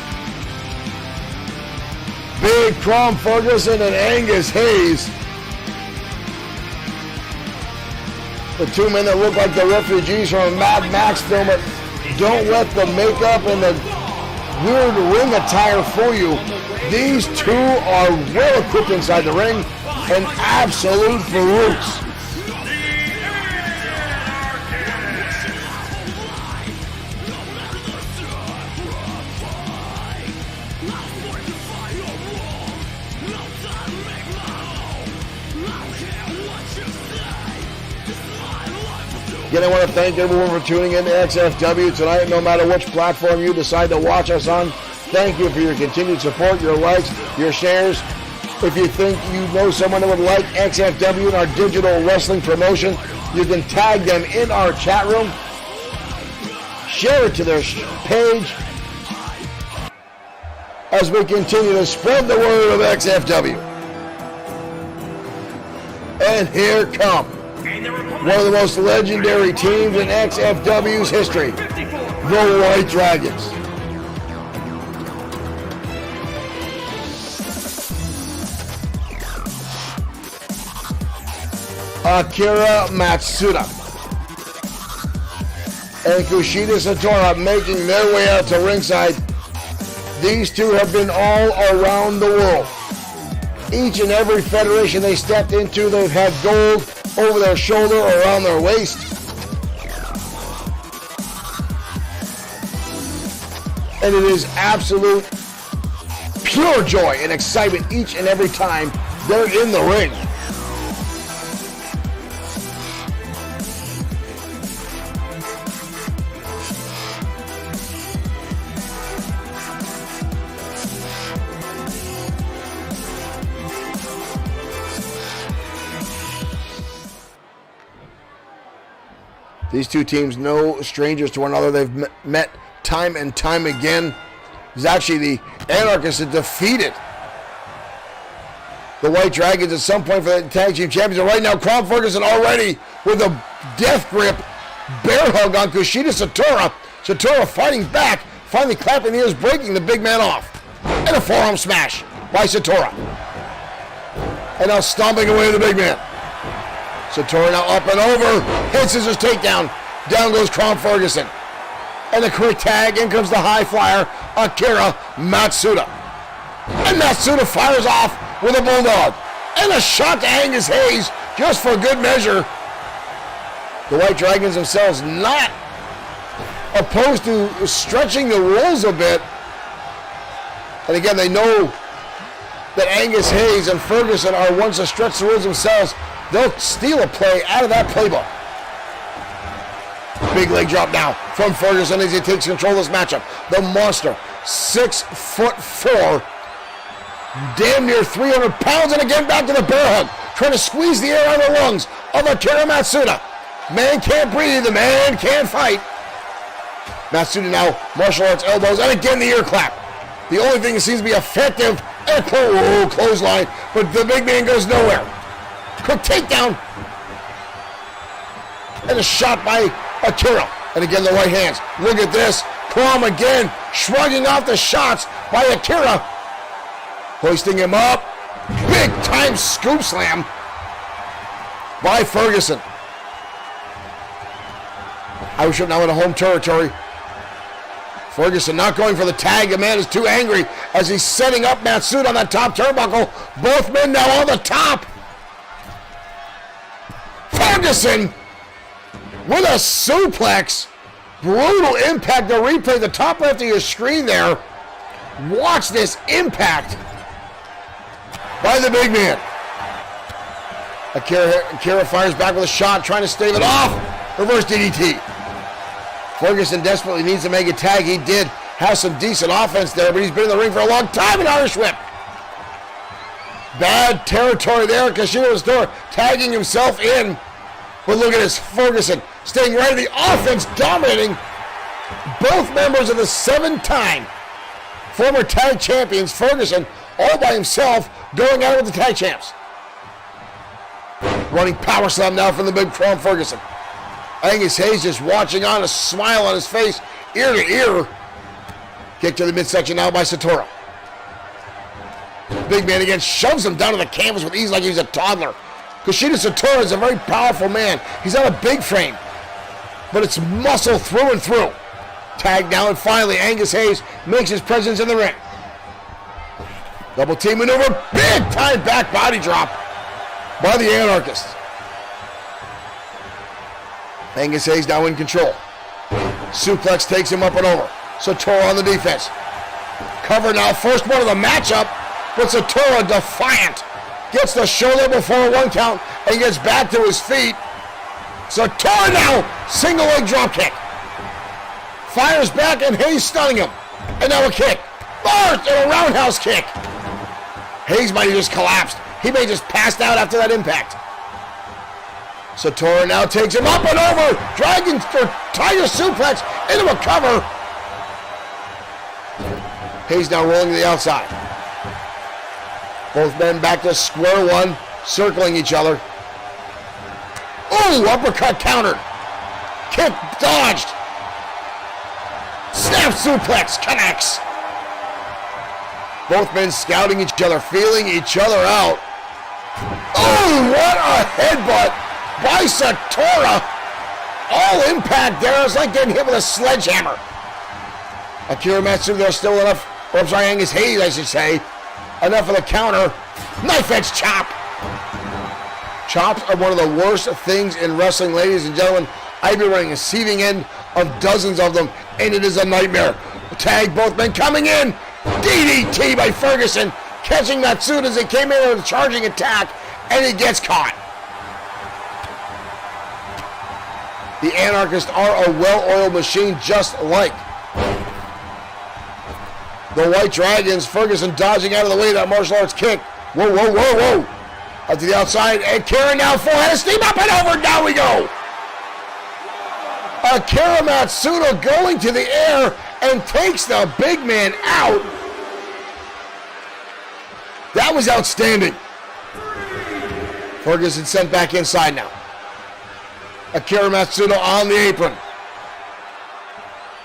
Big Crom Ferguson and Angus Hayes. The two men that look like the refugees from a Mad Max film. But don't let the makeup and the weird ring attire fool you. These two are well equipped inside the ring and absolute brutes. Again, I want to thank everyone for tuning in to XFW tonight, no matter which platform you decide to watch us on. Thank you for your continued support, your likes, your shares. If you think you know someone that would like XFW and our digital wrestling promotion, you can tag them in our chat room. Share it to their page as we continue to spread the word of XFW. And here come one of the most legendary teams in XFW's history, the White Dragons. Akira Matsuda and Kushida Satora making their way out to ringside. These two have been all around the world. Each and every federation they stepped into, they've had gold over their shoulder or around their waist. And it is absolute pure joy and excitement each and every time they're in the ring. These two teams no strangers to one another. They've met time and time again. It's actually the Anarchists that defeated the White Dragons at some point for the Tag Team Champions. And right now, Crown Ferguson already with a death grip, bear hug on Kushida Satora. Satora fighting back, finally clapping the ears, breaking the big man off. And a forearm smash by Satora. And now stomping away the big man. Satora now up and over, head scissors takedown, down goes Crown Ferguson. And a quick tag, in comes the high flyer, Akira Matsuda. And Matsuda fires off with a bulldog. And a shot to Angus Hayes, just for good measure. The White Dragons themselves not opposed to stretching the rules a bit. And again, they know that Angus Hayes and Ferguson are ones to stretch the rules themselves. They'll steal a play out of that playbook. Big leg drop now from Ferguson as he takes control of this matchup. The monster, 6'4", damn near 300 pounds, and again back to the bear hug, trying to squeeze the air out of the lungs of Akira Matsuda. Man can't breathe, the man can't fight. Matsuda now, martial arts elbows, and again the ear clap. The only thing that seems to be effective, and a clothesline, but the big man goes nowhere. Quick takedown. And a shot by Akira. And again, the right hands. Look at this. Crom again, shrugging off the shots by Akira. Hoisting him up. Big time scoop slam by Ferguson. Irish Whip now into home territory. Ferguson not going for the tag. The man is too angry as he's setting up Matsuda on that top turnbuckle. Both men now on the top. Ferguson with a suplex. Brutal impact. The replay, the top left of your screen there. Watch this impact by the big man. Akira fires back with a shot, trying to stave it off. Reverse DDT. Ferguson desperately needs to make a tag. He did have some decent offense there, but he's been in the ring for a long time. An Irish Whip. Bad territory there. Kushida Satora tagging himself in. But look at this, Ferguson staying right in the offense, dominating both members of the 7-time former tag champions. Ferguson all by himself going out with the tag champs. Running power slam now from the big Crown Ferguson. Angus Hayes just watching on, a smile on his face, ear to ear. Kick to the midsection now by Satora. Big man again shoves him down to the canvas with ease like he's a toddler. Kushida Satora is a very powerful man. He's not a big frame, but it's muscle through and through. Tag down, and finally Angus Hayes makes his presence in the ring. Double team maneuver, big time back body drop by the Anarchists. Angus Hayes now in control. Suplex takes him up and over. Satora on the defense. Cover now, first one of the matchup, but Satora defiant. Gets the shoulder before a 1 count and gets back to his feet. Satora now, single leg drop kick. Fires back and Hayes stunning him. And now a kick. First and a roundhouse kick. Hayes might have just collapsed. He may have just passed out after that impact. Satora now takes him up and over. Dragon or Tiger suplex into a cover. Hayes now rolling to the outside. Both men back to square one, circling each other. Ooh, uppercut countered. Kick dodged. Snap suplex connects. Both men scouting each other, feeling each other out. Oh, what a headbutt by Satora. All impact there. It's like getting hit with a sledgehammer. Akira Matsuda, there's still enough. Or I'm sorry, Angus Hayes, I should say. Enough of the counter. Knife edge chop. Chops are one of the worst things in wrestling, ladies and gentlemen. I've been running a receiving end of dozens of them, and it is a nightmare. Tag, both men coming in. DDT by Ferguson, catching Matsuda as he came in with a charging attack, and he gets caught. The Anarchists are a well-oiled machine, just like the White Dragons. Ferguson dodging out of the way of that martial arts kick. Whoa, whoa, whoa, whoa. Out to the outside, and Karen now full head of steam, up and over, down we go. Akira Matsuda going to the air and takes the big man out. That was outstanding. Ferguson sent back inside now. Akira Matsuda on the apron.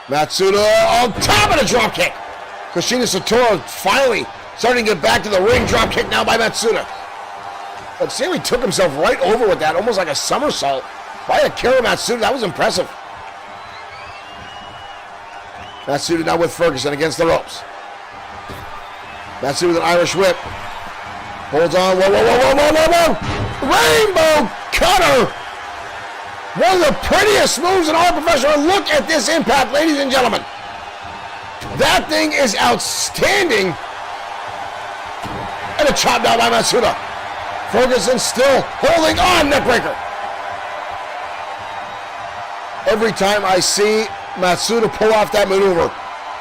Matsuda on top of the dropkick. Kushina Satora finally starting to get back to the ring. Dropkick now by Matsuda. But see how he took himself right over with that, almost like a somersault by Akira Matsuda. That was impressive. Matsuda now with Ferguson against the ropes. Matsuda with an Irish whip. Holds on. Whoa, whoa, whoa, whoa, whoa, whoa, whoa. Rainbow cutter. One of the prettiest moves in all professional. Look at this impact, ladies and gentlemen. That thing is outstanding. And a chop down by Matsuda. Ferguson still holding on, neckbreaker. Every time I see Matsuda pull off that maneuver,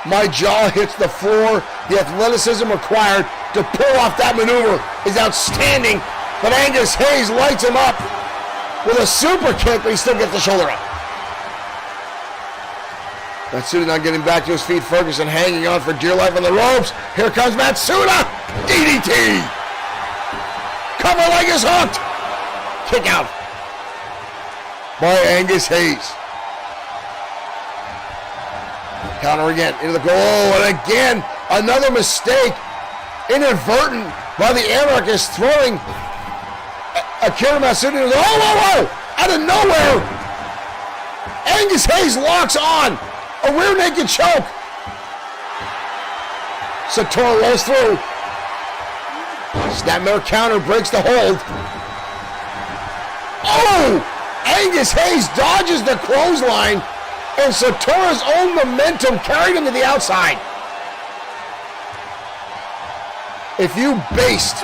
my jaw hits the floor. The athleticism required to pull off that maneuver is outstanding. But Angus Hayes lights him up with a super kick, but he still gets the shoulder up. Matsuda now getting back to his feet. Ferguson hanging on for dear life on the ropes. Here comes Matsuda. DDT. Cover leg is hooked. Kick out by Angus Hayes. Counter again into the goal. Oh, and again, another mistake. Inadvertent by the Anarchists throwing Akira Matsuda into the... Oh, whoa, whoa! Out of nowhere! Angus Hayes locks on. A rear naked choke. Satora rolls through. Snapmare counter breaks the hold. Oh! Angus Hayes dodges the clothesline, and Satora's own momentum carried him to the outside. If you based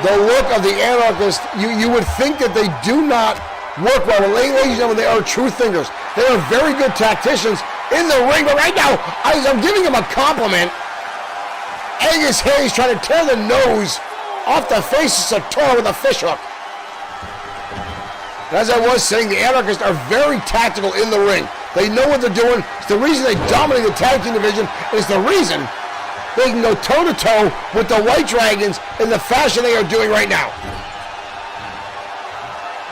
the look of the Anarchists, you would think that they do not work well. Ladies and gentlemen, they are true thinkers. They are very good tacticians in the ring, but right now, I'm giving him a compliment. Angus Hayes trying to tear the nose off the face of Satora with a fishhook. As I was saying, the Anarchists are very tactical in the ring. They know what they're doing. It's the reason they dominate the tag team division. It's the reason they can go toe-to-toe with the White Dragons in the fashion they are doing right now.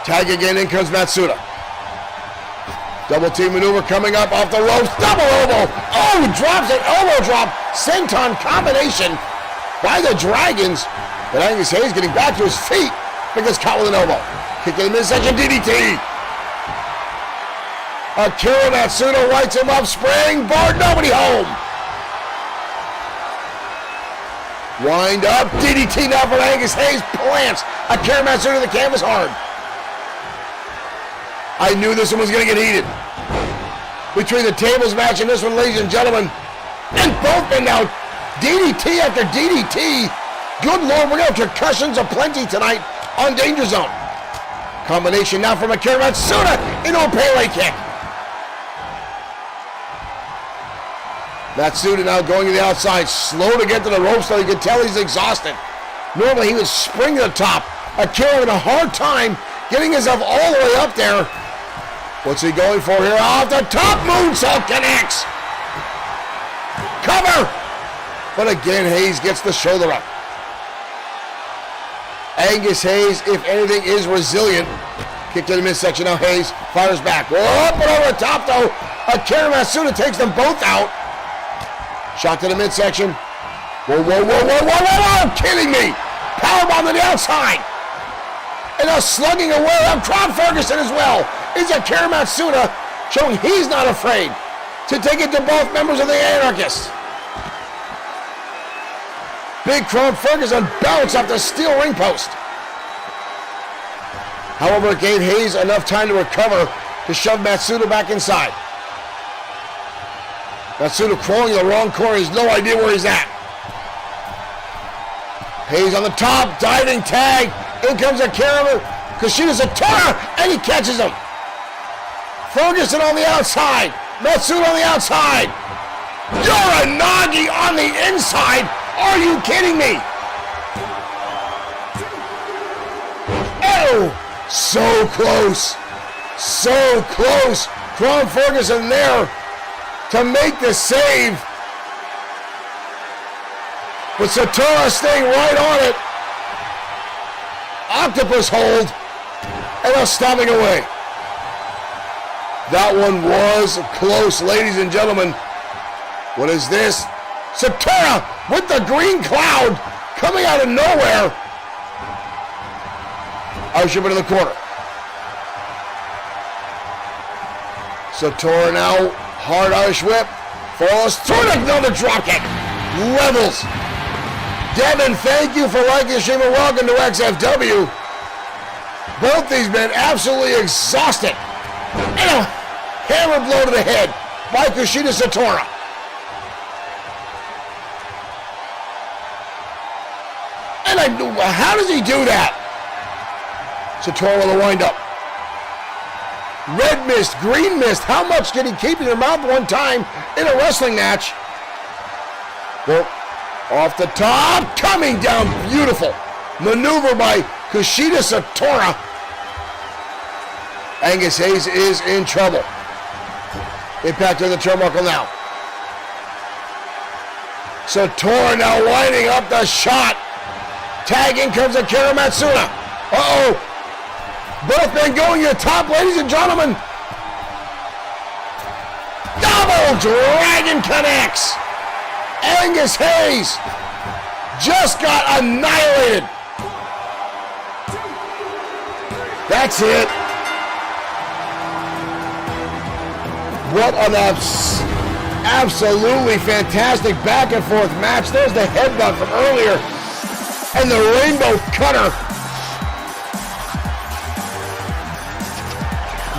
Tag again, in comes Matsuda. Double team maneuver coming up off the ropes. Double elbow. Oh, drops an elbow drop. Senton combination by the Dragons. But Angus Hayes getting back to his feet because caught with an elbow. Kick to the midsection, DDT. Akira Matsuda lights him up. Springboard, nobody home. Wind up, DDT now for Angus Hayes. Plants Akira Matsuda to the canvas hard. I knew this one was going to get heated. Between the tables match and this one, ladies and gentlemen. And both men now, DDT after DDT. Good Lord, we're going to have concussions aplenty tonight on Danger Zone. Combination now from Akira Matsuda into a Pele kick. Matsuda now going to the outside, slow to get to the ropes so you can tell he's exhausted. Normally he would spring to the top. Akira having a hard time getting himself all the way up there. What's he going for here? Off the top, moonsault connects. Cover. But again, Hayes gets the shoulder up. Angus Hayes, if anything, is resilient. Kick to the midsection. Now Hayes fires back. Whoa, but over the top, though. Akira Matsuda takes them both out. Shot to the midsection. Whoa, whoa, whoa, whoa, whoa, whoa, whoa. Kidding me. Powerbomb to the outside. And now slugging away on Cron Ferguson as well. Is Akira Matsuda showing he's not afraid to take it to both members of the Anarchists. Big Cron Ferguson bounced off the steel ring post. However, it gave Hayes enough time to recover to shove Matsuda back inside. Matsuda crawling in the wrong corner. He has no idea where he's at. Hayes on the top, diving tag. In comes Akira Kushida Satora, and he catches him. Ferguson on the outside. Matsuda on the outside. Uranagi on the inside. Are you kidding me? Oh, so close. So close. Cron Ferguson there to make the save. But Satora staying right on it. Octopus hold. And now stomping away. That one was close, ladies and gentlemen. What is this? Satora with the green cloud coming out of nowhere. Irish whip into the corner. Satora now, hard Irish whip. Falls through another dropkick. Levels. Devin, thank you for liking the stream and welcome to XFW. Both these men absolutely exhausted. And a hammer blow to the head by Kushida Satora. And how does he do that? Satora with a wind-up. Red mist, green mist. How much can he keep in your mouth one time in a wrestling match? Well, off the top, coming down, beautiful maneuver by Kushida Satora. Angus Hayes is in trouble. Impact on the turnbuckle now. Satora now lining up the shot. Tagging comes Akira Matsuda. Uh-oh. Both men going to the top, ladies and gentlemen. Double Dragon connects. Angus Hayes just got annihilated. That's it. What an absolutely fantastic back and forth match. There's the headbutt from earlier. And the Rainbow Cutter.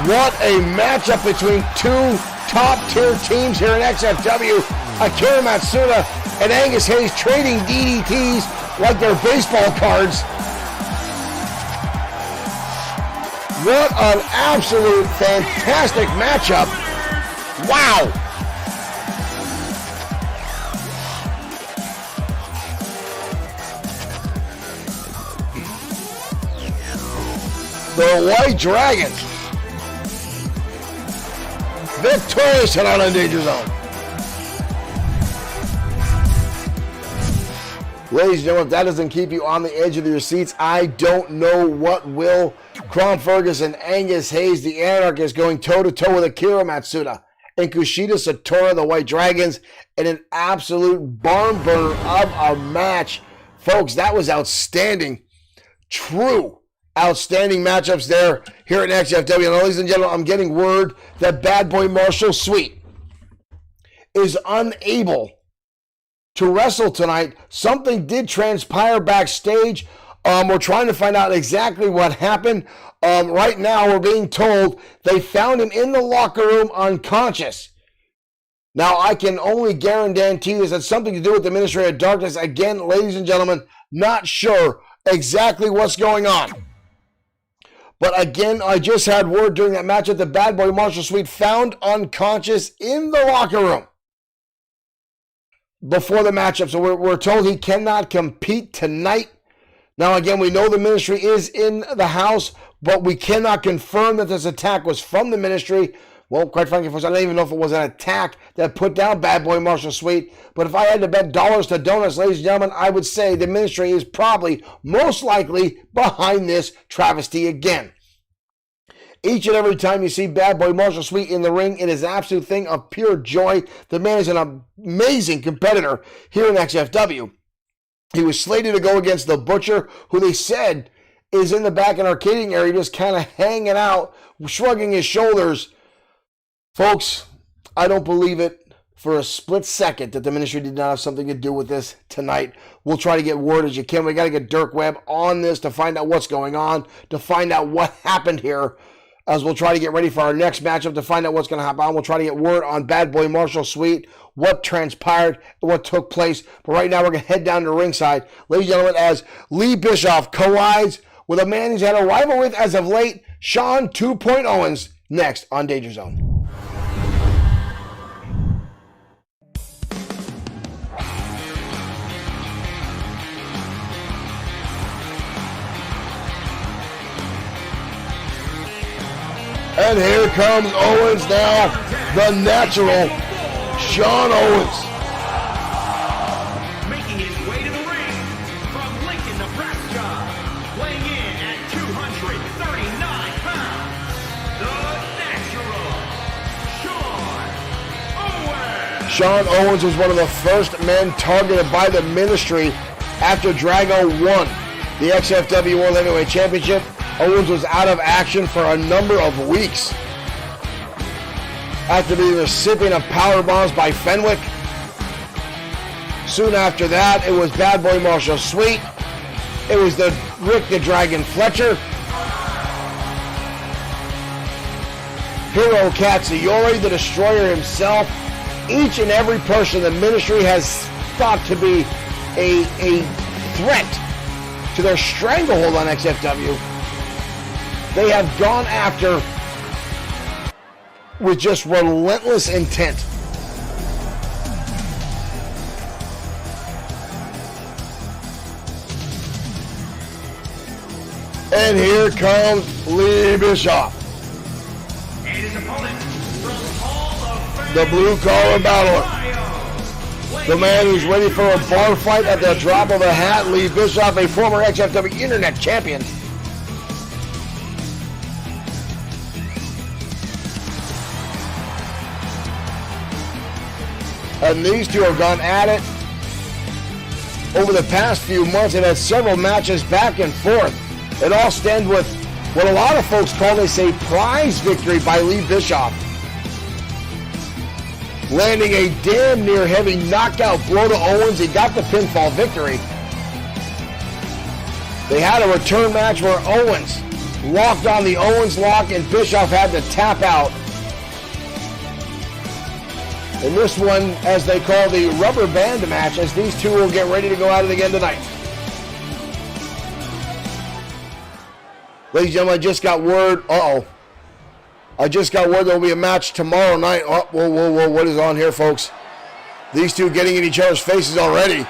What a matchup between two top-tier teams here in XFW. Akira Matsuda and Angus Hayes trading DDTs like they're baseball cards. What an absolute fantastic matchup. Wow. The White Dragons victorious tonight on Danger Zone. Ladies and gentlemen, if that doesn't keep you on the edge of your seats, I don't know what will. Cron Ferguson, Angus Hayes, the Anarchist, going toe-to-toe with Akira Matsuda and Kushida Satora, the White Dragons, in an absolute barn burner of a match. Folks, that was outstanding. True outstanding matchups there here at XFW. And ladies and gentlemen, I'm getting word that Bad Boy Marshall Sweet is unable to wrestle tonight. Something did transpire backstage. We're trying to find out exactly what happened. Right now, we're being told they found him in the locker room unconscious. Now, I can only guarantee this has something to do with the Ministry of Darkness. Again, ladies and gentlemen, not sure exactly what's going on. But again, I just had word during that match that the Bad Boy Marshall Sweet found unconscious in the locker room before the matchup. So we're told he cannot compete tonight. Now, again, we know the Ministry is in the house, but we cannot confirm that this attack was from the Ministry. Well, quite frankly, folks, I don't even know if it was an attack that put down Bad Boy Marshall Sweet. But if I had to bet dollars to donuts, ladies and gentlemen, I would say the Ministry is probably most likely behind this travesty again. Each and every time you see Bad Boy Marshall Sweet in the ring, it is an absolute thing of pure joy. The man is an amazing competitor here in XFW. He was slated to go against the Butcher, who they said is in the back and arcading area, just kind of hanging out, shrugging his shoulders. Folks, I don't believe it for a split second that the ministry did not have something to do with this tonight. We'll try to get word as you can. We got to get Dirk Webb on this to find out what's going on, to find out what happened here, as we'll try to get ready for our next matchup to find out what's going to happen. We'll try to get word on Bad Boy Marshall Sweet, what transpired, what took place. But right now we're going to head down to ringside, ladies and gentlemen, as Lee Bischoff collides with a man he's had a rival with as of late, Sean 2.0 Owens, next on Danger Zone. And here comes Owens now, the natural Sean Owens. Making his way to the ring from Lincoln, Nebraska, weighing in at 239 pounds, the natural Sean Owens. Sean Owens was one of the first men targeted by the ministry after Drago won the XFW World Heavyweight Championship. Owens was out of action for a number of weeks after being the recipient of power bombs by Fenwick. Soon after that, it was Bad Boy Marshall Sweet. It was the Rick the Dragon Fletcher. Hero Katsuyori, the Destroyer himself. Each and every person the ministry has thought to be a threat to their stranglehold on XFW, they have gone after with just relentless intent. And here comes Lee Bischoff, And his opponent from Hall of Fame, the blue-collar battler. The man who's ready for a bar fight at the drop of a hat, Lee Bischoff, a former XFW Internet champion. And these two have gone at it over the past few months and had several matches back and forth. It all stemmed with what a lot of folks call a surprise victory by Lee Bischoff, landing a damn near heavy knockout blow to Owens. He got the pinfall victory. They had a return match where Owens locked on the Owens lock and Bischoff had to tap out. And this one, as they call the rubber band match, as these two will get ready to go at it again tonight. Ladies and gentlemen, I just got word. I just got word there will be a match tomorrow night. Oh, whoa, what is on here, folks? These two getting in each other's faces already.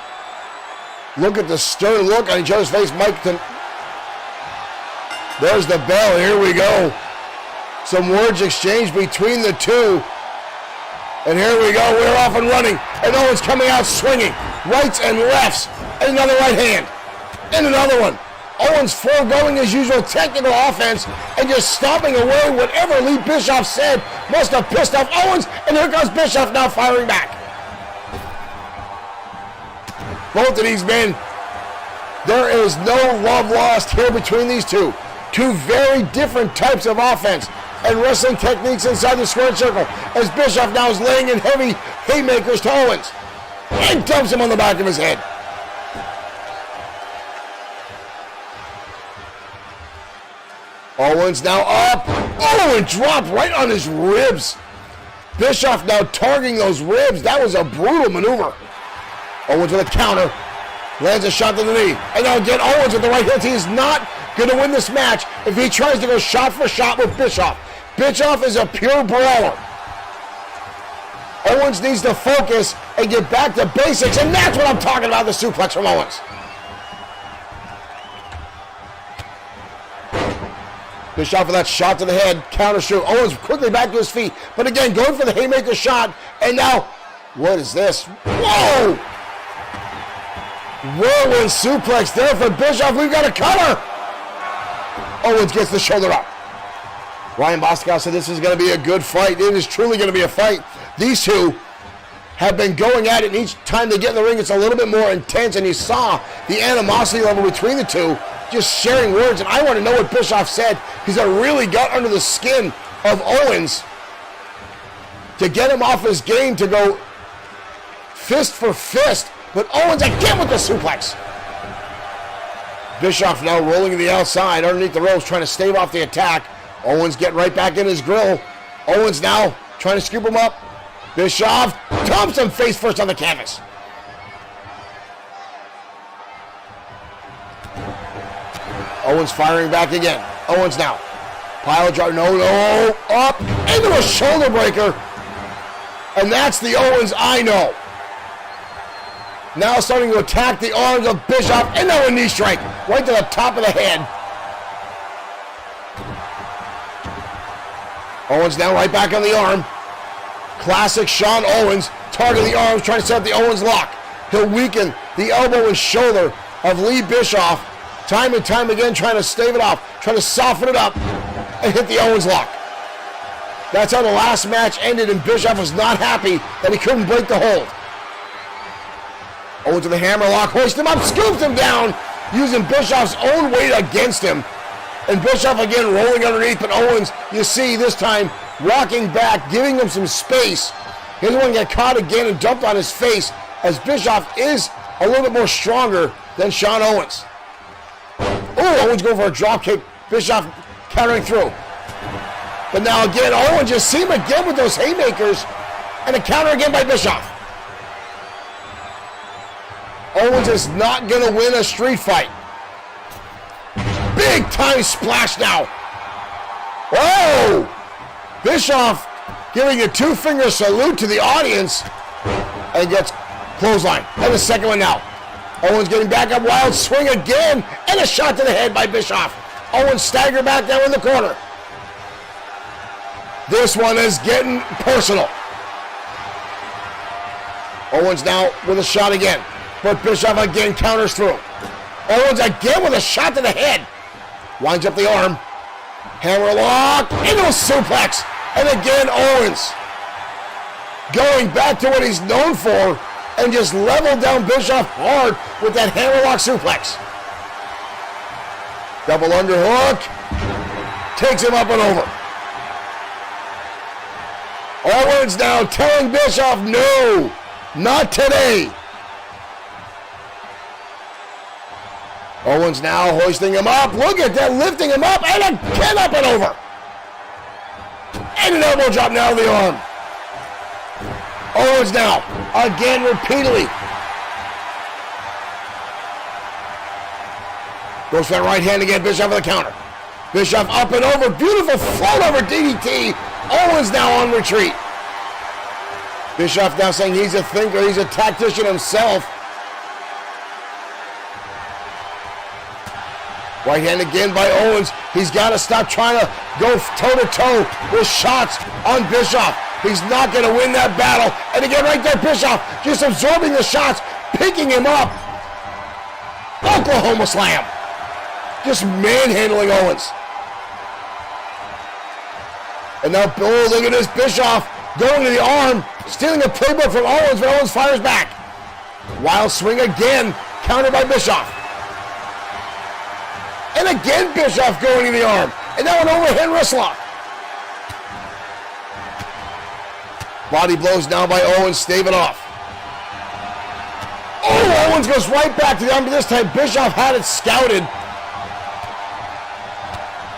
Look at the stern look on each other's face. Mike, there's the bell. Here we go. Some words exchanged between the two. And here we go. We're off and running. And Owens coming out swinging. Rights and lefts. And another right hand. And another one. Owens foregoing his usual technical offense and just stomping away whatever Lee Bischoff said must have pissed off Owens. And here comes Bischoff now firing back. Both of these men, there is no love lost here between these two. Two very different types of offense and wrestling techniques inside the squared circle, as Bischoff now is laying in heavy haymakers to Owens and dumps him on the back of his head. Owens now up. Oh, and dropped right on his ribs. Bischoff now targeting those ribs. That was a brutal maneuver. Owens with a counter. Lands a shot to the knee. And now again, Owens with the right hits. He is not going to win this match if he tries to go shot for shot with Bischoff. Bischoff is a pure brawler. Owens needs to focus and get back to basics, and that's what I'm talking about, the suplex from Owens. Bischoff with that shot to the head, counter shoot. Owens quickly back to his feet, but again, going for the haymaker shot, and now, what is this? Whoa! Whirlwind suplex there for Bischoff. We've got a cover. Owens gets the shoulder up. Ryan Boscow said this is going to be a good fight. It is truly going to be a fight. These two have been going at it, and each time they get in the ring, it's a little bit more intense, and you saw the animosity level between the two, just sharing words, and I want to know what Bischoff said, because it really got under the skin of Owens to get him off his game to go fist for fist, but Owens again with the suplex. Bischoff now rolling to the outside, underneath the ropes, trying to stave off the attack. Owens getting right back in his grill. Owens now trying to scoop him up. Bischoff dumps him face first on the canvas. Owens firing back again. Owens now. Pile driver. No. Up into a shoulder breaker. And that's the Owens I know. Now starting to attack the arms of Bischoff. And now a knee strike. Right to the top of the head. Owens now right back on the arm. Classic Sean Owens. Target the arms, trying to set up the Owens lock. He'll weaken the elbow and shoulder of Lee Bischoff. Time and time again, trying to stave it off. Trying to soften it up and hit the Owens lock. That's how the last match ended, and Bischoff was not happy that he couldn't break the hold. Owens to the hammer lock, hoists him up, scoops him down, using Bischoff's own weight against him. And Bischoff again rolling underneath, but Owens, you see this time, walking back, giving him some space. He doesn't want to get caught again and dumped on his face, as Bischoff is a little bit more stronger than Sean Owens. Oh, Owens going for a drop kick. Bischoff countering through. But now again, Owens, just see him again with those haymakers, and a counter again by Bischoff. Owens is not going to win a street fight. Big time splash now. Whoa! Bischoff giving a two-finger salute to the audience and gets clothesline. And the second one now. Owens getting back up, wild swing again, and a shot to the head by Bischoff. Owens stagger back down in the corner. This one is getting personal. Owens now with a shot again, but Bischoff again counters through. Owens again with a shot to the head. Winds up the arm. Hammer lock into a suplex. And again, Owens going back to what he's known for and just leveled down Bischoff hard with that hammerlock suplex. Double underhook. Takes him up and over. Owens now telling Bischoff, no, not today. Owens now hoisting him up. Look at that, lifting him up, and again up and over. And an elbow drop now to the arm. Owens now, again repeatedly. Goes for that right hand again, Bischoff with the counter. Bischoff up and over, beautiful float over DDT. Owens now on retreat. Bischoff now saying he's a thinker, he's a tactician himself. Right hand again by Owens. He's got to stop trying to go toe-to-toe with shots on Bischoff. He's not going to win that battle. And again, right there, Bischoff just absorbing the shots, picking him up. Oklahoma slam. Just manhandling Owens. And now, oh, look at this, Bischoff going to the arm, stealing a playbook from Owens, but Owens fires back. Wild swing again, countered by Bischoff. And again, Bischoff going to the arm. And now an overhand wrist lock. Body blows now by Owens, staving off. Oh, Owens goes right back to the arm, but this time Bischoff had it scouted.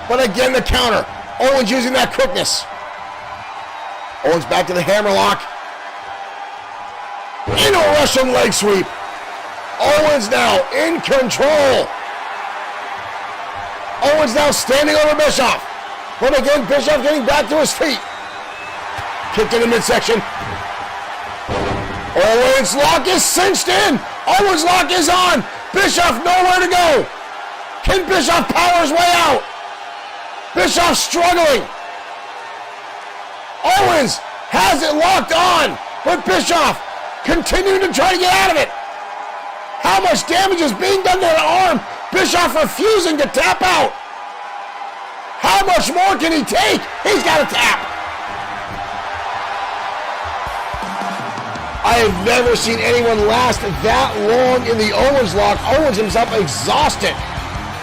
But again, the counter. Owens using that quickness. Owens back to the hammerlock. Into a Russian leg sweep. Owens now in control. Owens now standing over Bischoff. But again, Bischoff getting back to his feet. Kicked in the midsection. Owens' lock is cinched in. Owens' lock is on. Bischoff nowhere to go. Can Bischoff power his way out? Bischoff struggling. Owens has it locked on, but Bischoff continuing to try to get out of it. How much damage is being done to the arm? Bischoff refusing to tap out. How How much more can he take? He's got a tap. I have never seen anyone last that long in the Owens lock. Owens himself exhausted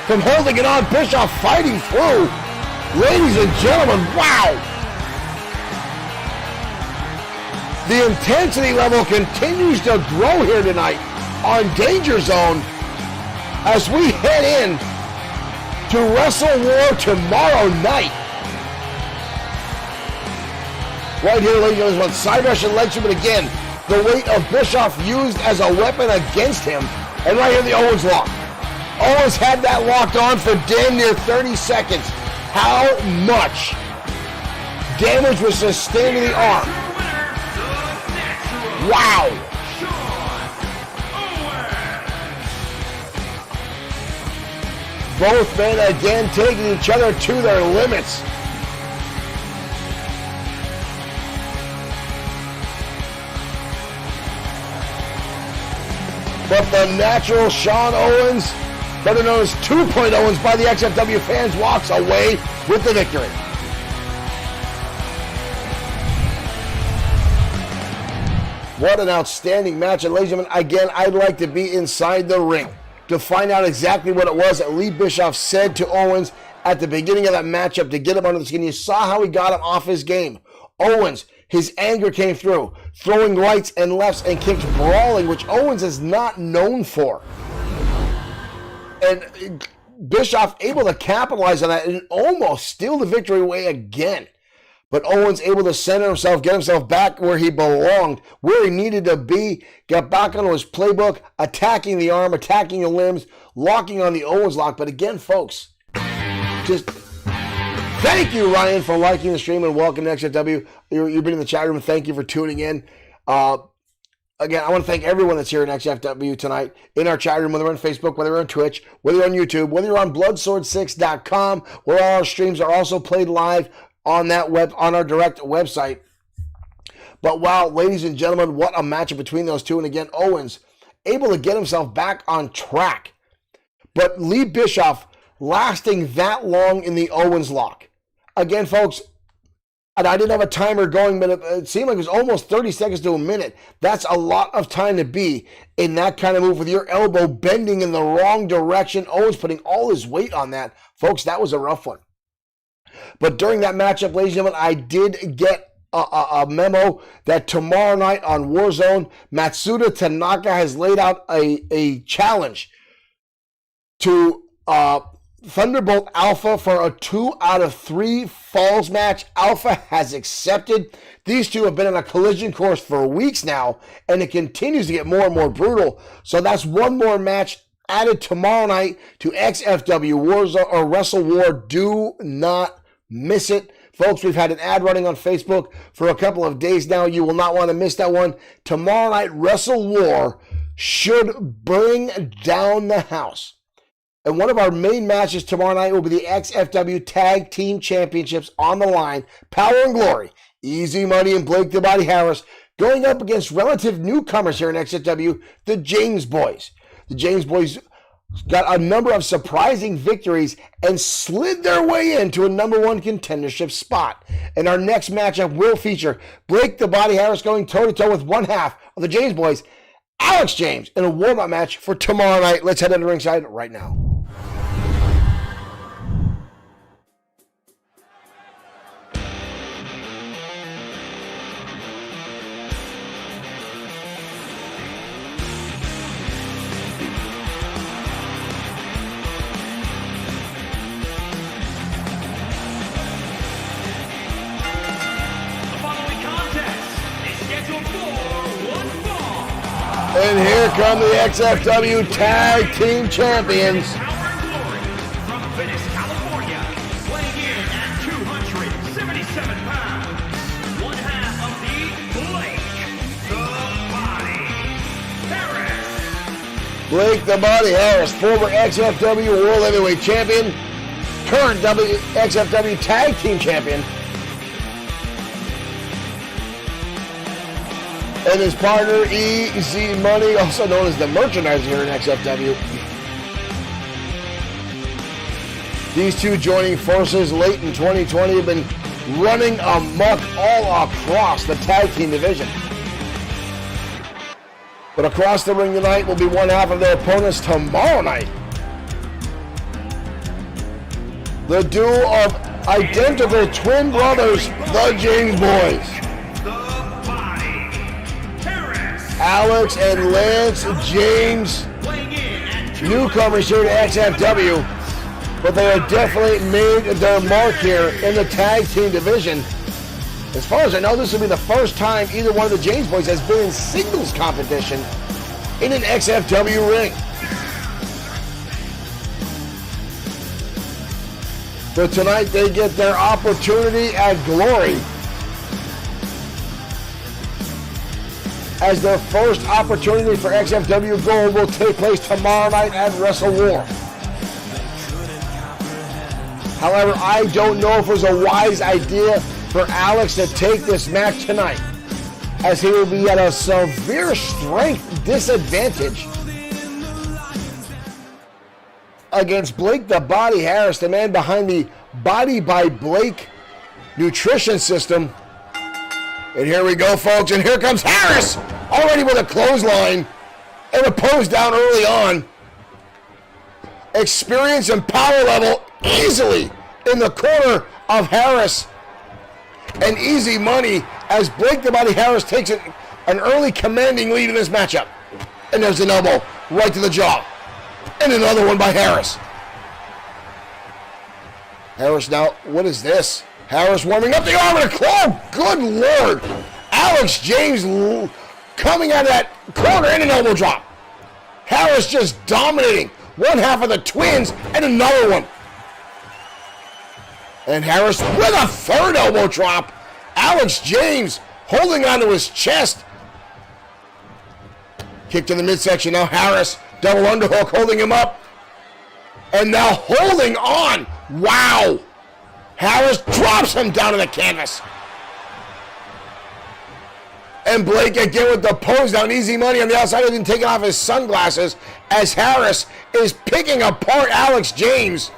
from holding it on. Bischoff fighting through. Ladies and gentlemen, wow. The intensity level continues to grow here tonight on Danger Zone as we head in to Wrestle War tomorrow night. Right here, ladies and gentlemen, side rush and leg sweep, but again, the weight of Bischoff used as a weapon against him. And right here, the Owens lock. Owens had that locked on for damn near 30 seconds. How much damage was sustained to the arm? Wow. Both men again taking each other to their limits. But the natural Sean Owens, better known as 2.0 Owens by the XFW fans, walks away with the victory. What an outstanding match. And ladies and gentlemen, again, I'd like to be inside the ring to find out exactly what it was that Lee Bischoff said to Owens at the beginning of that matchup to get him under the skin. You saw how he got him off his game. Owens, his anger came through, throwing rights and lefts and kicks, brawling, which Owens is not known for. And Bischoff able to capitalize on that and almost steal the victory away again. But Owens able to center himself, get himself back where he belonged, where he needed to be, got back onto his playbook, attacking the arm, attacking the limbs, locking on the Owens lock. But again, folks, just thank you, Ryan, for liking the stream and welcome to XFW. You've been in the chat room, and thank you for tuning in. Again, I want to thank everyone that's here in XFW tonight in our chat room, whether you're on Facebook, whether you're on Twitch, whether you're on YouTube, whether you're on Bloodsword6.com, where all our streams are also played live on our direct website. But wow, ladies and gentlemen, what a matchup between those two. And again, Owens able to get himself back on track. But Lee Bischoff lasting that long in the Owens lock. Again, folks, and I didn't have a timer going, but it seemed like it was almost 30 seconds to a minute. That's a lot of time to be in that kind of move with your elbow bending in the wrong direction. Owens putting all his weight on that. Folks, that was a rough one. But during that matchup, ladies and gentlemen, I did get a memo that tomorrow night on Warzone, Matsuda Tanaka has laid out a challenge to Thunderbolt Alpha for a 2 out of 3 falls match. Alpha has accepted. These two have been on a collision course for weeks now, and it continues to get more and more brutal. So that's one more match added tomorrow night to XFW Warzone or Wrestle War. Do not miss it. Folks, we've had an ad running on Facebook for a couple of days now. You will not want to miss that one. Tomorrow night, Wrestle War should bring down the house. And one of our main matches tomorrow night will be the XFW Tag Team Championships on the line. Power and Glory, Easy Money and Blake the Body Harris going up against relative newcomers here in XFW, the James Boys. The James Boys got a number of surprising victories and slid their way into a #1 contendership spot. And our next matchup will feature Blake the Body Harris going toe-to-toe with one half of the James Boys, Alex James, in a warm-up match for tomorrow night. Let's head into ringside right now. And here come the XFW Tag Team Champions. Power and Glory from Venice, California, weighing in at 277 pounds. One half of the Blake the Body Harris. Blake the Body Harris, former XFW World Heavyweight Champion, current XFW Tag Team Champion. And his partner, Easy Money, also known as the Merchandiser here in XFW. These two joining forces late in 2020 have been running amok all across the tag team division. But across the ring tonight will be one half of their opponents tomorrow night. The duo of identical twin brothers, the James Boys. Alex and Lance James, newcomers here to XFW, but they have definitely made their mark here in the tag team division. As far as I know, this will be the first time either one of the James Boys has been in singles competition in an XFW ring. But tonight they get their opportunity at Glory, as their first opportunity for XFW Gold will take place tomorrow night at Wrestle War. However, I don't know if it was a wise idea for Alex to take this match tonight, as he will be at a severe strength disadvantage against Blake the Body Harris, the man behind the Body by Blake nutrition system. And here we go, folks, and here comes Harris, already with a clothesline and a pose down early on. Experience and power level easily in the corner of Harris. And easy money as Blake the Body Harris takes an early commanding lead in this matchup. And there's an elbow right to the jaw. And another one by Harris. Harris now, what is this? Harris warming up the arm and a claw. Good Lord. Alex James coming out of that corner in an elbow drop. Harris just dominating one half of the twins and another one. And Harris with a third elbow drop. Alex James holding onto his chest. Kick to the midsection. Now Harris, double underhook, holding him up. And now holding on. Wow. Harris drops him down to the canvas. And Blake again with the pose down. Easy money on the outside, even taking off his sunglasses as Harris is picking apart Alex James.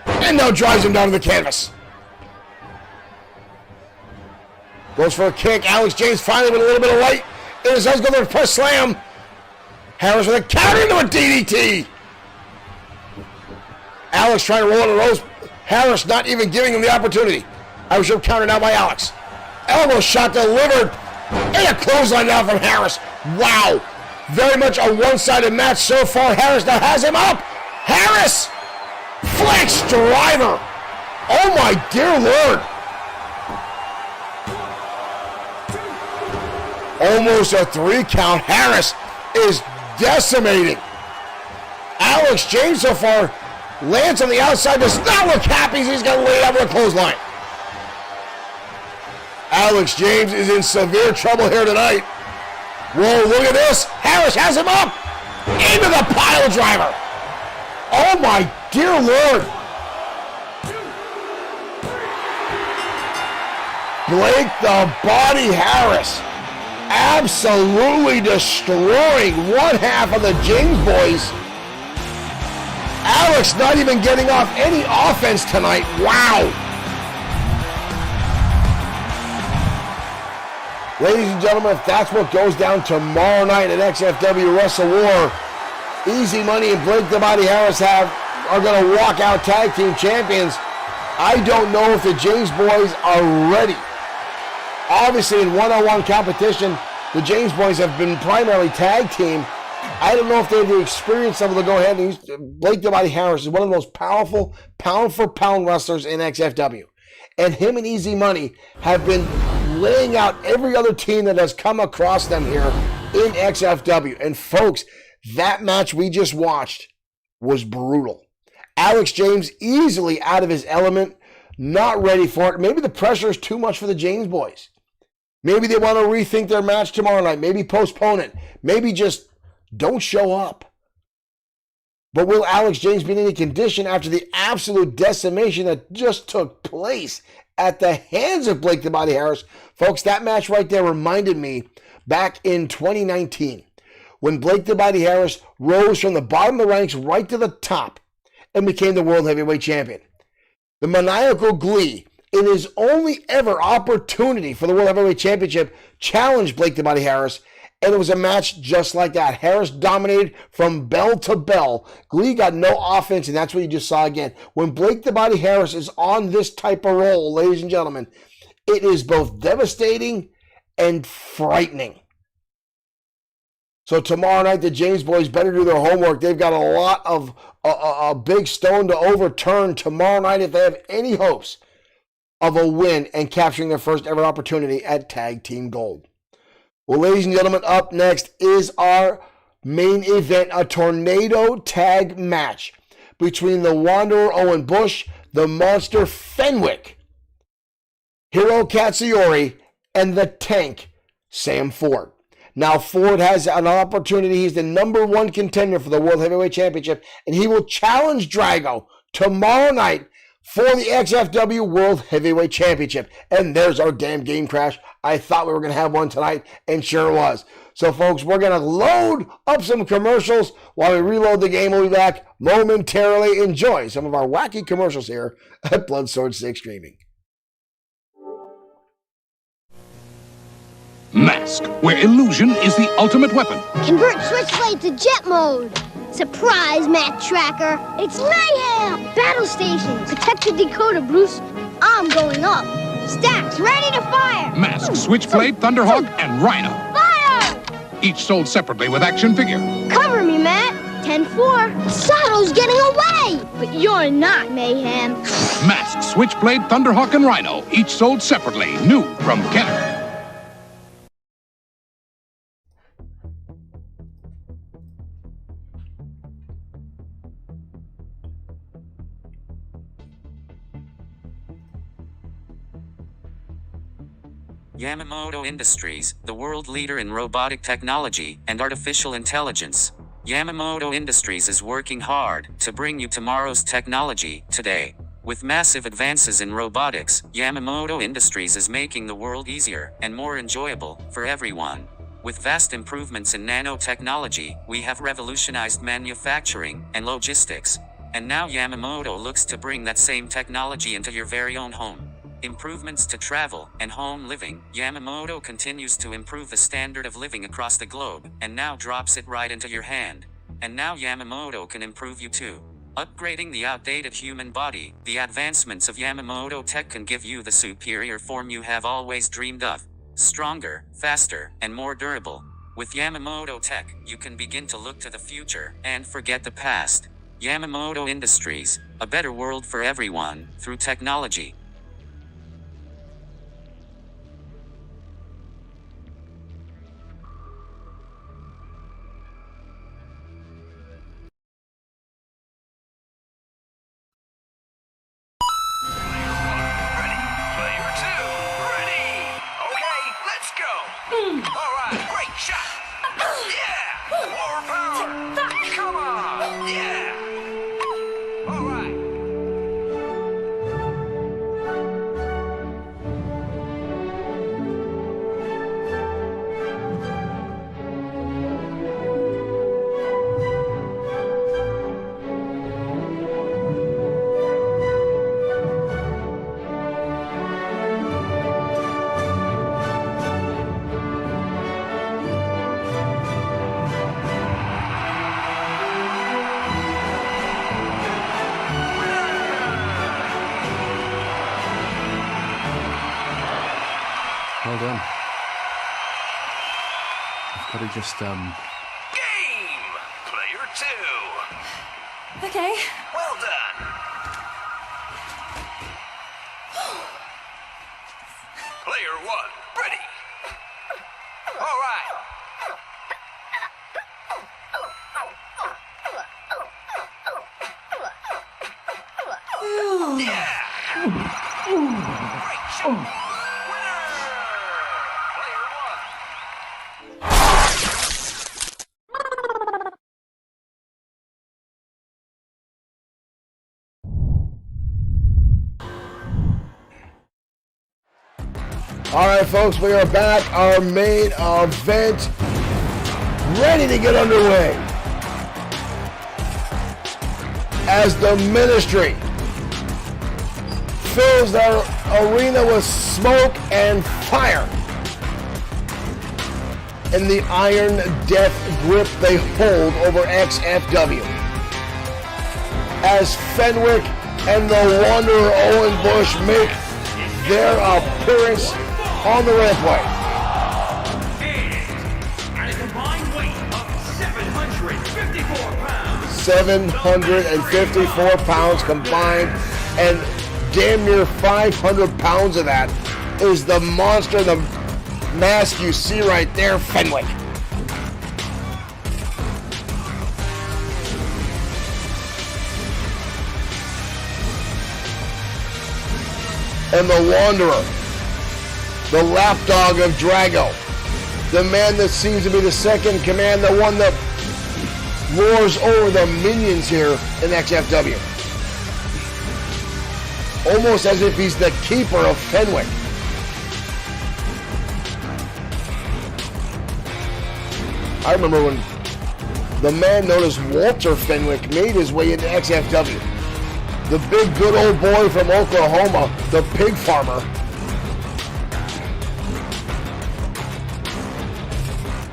And now drives him down to the canvas. Goes for a kick. Alex James finally with a little bit of light in his eyes, going for a press slam. Harris with a counter into a DDT. Alex trying to roll on the ropes. Harris not even giving him the opportunity. Irish whip counter now by Alex. Elbow shot delivered. And a clothesline now from Harris. Wow. Very much a one-sided match so far. Harris now has him up. Harris. Flex driver. Oh my dear Lord. Almost a 3 count. Harris is decimating. Alex James so far. Lance on the outside does not look happy. He's got to lay out with a clothesline. Alex James is in severe trouble here tonight. Whoa, look at this. Harris has him up. Into the pile driver. Oh my dear Lord. Blake the Body Harris absolutely destroying one half of the James Boys. Alex not even getting off any offense tonight. Wow. Ladies and gentlemen, if that's what goes down tomorrow night at XFW Wrestle War, Easy Money and Blake the Body Harris are going to walk out tag team champions. I don't know if the James Boys are ready. Obviously, in one-on-one competition, the James Boys have been primarily tag team. I don't know if they have the experience level to go ahead and use. Blake the Body Harris is one of the most powerful pound-for-pound wrestlers in XFW. And him and Easy Money have been laying out every other team that has come across them here in XFW. And folks, that match we just watched was brutal. Alex James easily out of his element, not ready for it. Maybe the pressure is too much for the James Boys. Maybe they want to rethink their match tomorrow night. Maybe postpone it. Maybe just don't show up. But will Alex James be in any condition after the absolute decimation that just took place at the hands of Blake the Body Harris? Folks, that match right there reminded me back in 2019 when Blake the Body Harris rose from the bottom of the ranks right to the top and became the World Heavyweight Champion. The maniacal Glee, in his only ever opportunity for the World Heavyweight Championship, challenged Blake the Body Harris, and it was a match just like that. Harris dominated from bell to bell. Glee got no offense, and that's what you just saw again. When Blake the Body Harris is on this type of roll, ladies and gentlemen, it is both devastating and frightening. So tomorrow night, the James boys better do their homework. They've got a lot of a big stone to overturn tomorrow night if they have any hopes of a win and capturing their first ever opportunity at Tag Team Gold. Well, ladies and gentlemen, up next is our main event, a tornado tag match between the Wanderer Owen Bush, the Monster Fenwick, Hiro Katsuyori, and the Tank Sam Ford. Now, Ford has an opportunity. He's the number one contender for the World Heavyweight Championship, and he will challenge Drago tomorrow night for the XFW World Heavyweight Championship. And there's our damn game crash. I thought we were going to have one tonight, and sure was. So, folks, we're going to load up some commercials while we reload the game. We'll be back momentarily. Enjoy some of our wacky commercials here at Bloodsword6 Streaming. Mask, where illusion is the ultimate weapon. Convert Switchblade to jet mode. Surprise, Matt Tracker. It's mayhem. Battle station. Protect the decoder, Bruce. I'm going up. Stacks ready to fire. Mask, Switchblade, Thunderhawk, and Rhino. Fire! Each sold separately with action figure. Cover me, Matt. 10-4. Sato's getting away. But you're not, Mayhem. Mask, Switchblade, Thunderhawk, and Rhino. Each sold separately. New from Kenner. Yamamoto Industries, the world leader in robotic technology and artificial intelligence. Yamamoto Industries is working hard to bring you tomorrow's technology today. With massive advances in robotics, Yamamoto Industries is making the world easier and more enjoyable for everyone. With vast improvements in nanotechnology, we have revolutionized manufacturing and logistics. And now Yamamoto looks to bring that same technology into your very own home. Improvements to travel and home living. Yamamoto continues to improve the standard of living across the globe, and now drops it right into your hand. And now Yamamoto can improve you too. Upgrading the outdated human body, the advancements of Yamamoto tech can give you the superior form you have always dreamed of. Stronger, faster, and more durable. With Yamamoto tech, you can begin to look to the future and forget the past. Yamamoto Industries, a better world for everyone, through technology. Well done. I've got to just, Game! Player 2. Okay. Well done. Player 1, ready. All right. Yeah. Great shot. Winner. Player 1. All right, folks, we are back. Our main event ready to get underway. as the Ministry fills their arena with smoke and fire. And the iron death grip they hold over XFW. As Fenwick and the Wanderer Owen Bush make their appearance on the rampway. And a combined weight of 754 pounds. 754 pounds combined, and damn near 500 pounds of that is the monster, the mask you see right there, Fenwick. And the Wanderer, the lapdog of Drago, the man that seems to be the second in command, the one that roars over the minions here in XFW. Almost as if he's the keeper of Fenwick. I remember when the man known as Walter Fenwick made his way into XFW. The big good old boy from Oklahoma, the pig farmer.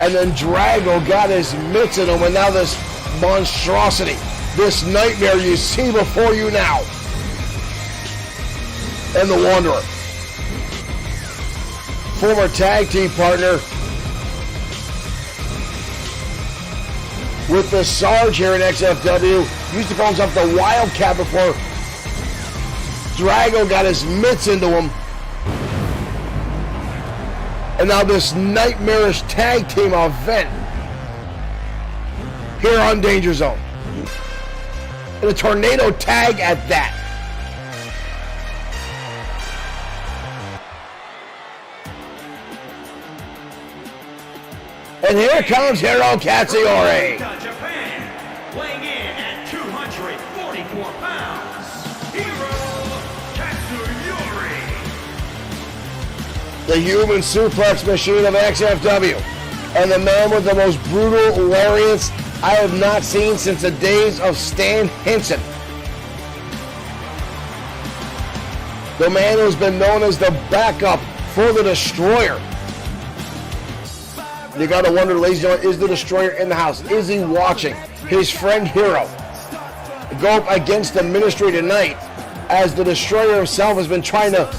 And then Drago got his mitts in him, and now this monstrosity, this nightmare you see before you now. And the Wanderer, former tag team partner with the Sarge here in XFW, used to call himself the Wildcat before Drago got his mitts into him. And now this nightmarish tag team event here on Danger Zone. And a tornado tag at that. And here comes Hiro Katsuyori. Japan, weighing in at 244 pounds, Hiro Katsuyori. The human suplex machine of XFW. And the man with the most brutal lariats I have not seen since the days of Stan Henson. The man who's been known as the backup for the Destroyer. You gotta wonder, ladies and gentlemen, is the Destroyer in the house? Is he watching his friend Hiro go up against the Ministry tonight, as the Destroyer himself has been trying to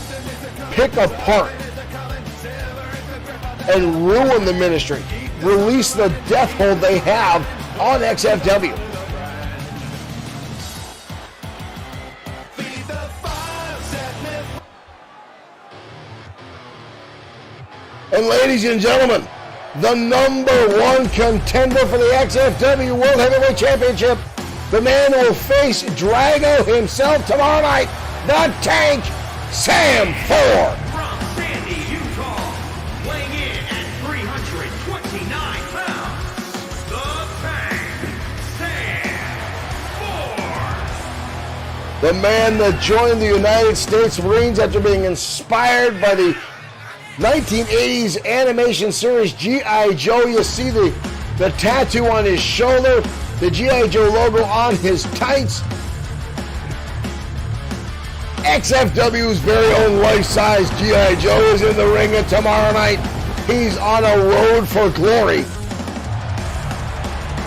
pick apart and ruin the Ministry, release the death hold they have on XFW. And ladies and gentlemen, the #1 contender for the XFW World Heavyweight Championship, the man who will face Drago himself tomorrow night, the Tank, Sam Ford. From Sandy, Utah, weighing in at 329 pounds, the Tank, Sam Ford. The man that joined the United States Marines after being inspired by the 1980s animation series G.I. Joe. You see the tattoo on his shoulder, the G.I. Joe logo on his tights. XFW's very own life-size G.I. Joe is in the ring, and tomorrow night he's on a road for glory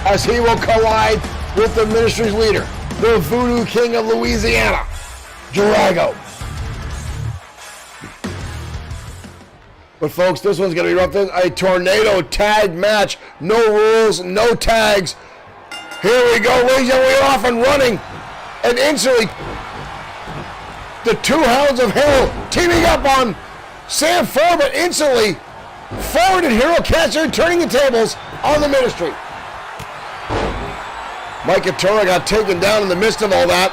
as he will collide with the Ministry's leader, the Voodoo King of Louisiana, Drago. But folks, this one's going to be rough. A tornado tag match. No rules, no tags. Here we go, ladies and gentlemen, we're off and running. And instantly, the two Hounds of Hell teaming up on Sam Ford, but instantly, Ford and Hiro Katsuyori turning the tables on the Ministry. Mike Katura got taken down in the midst of all that.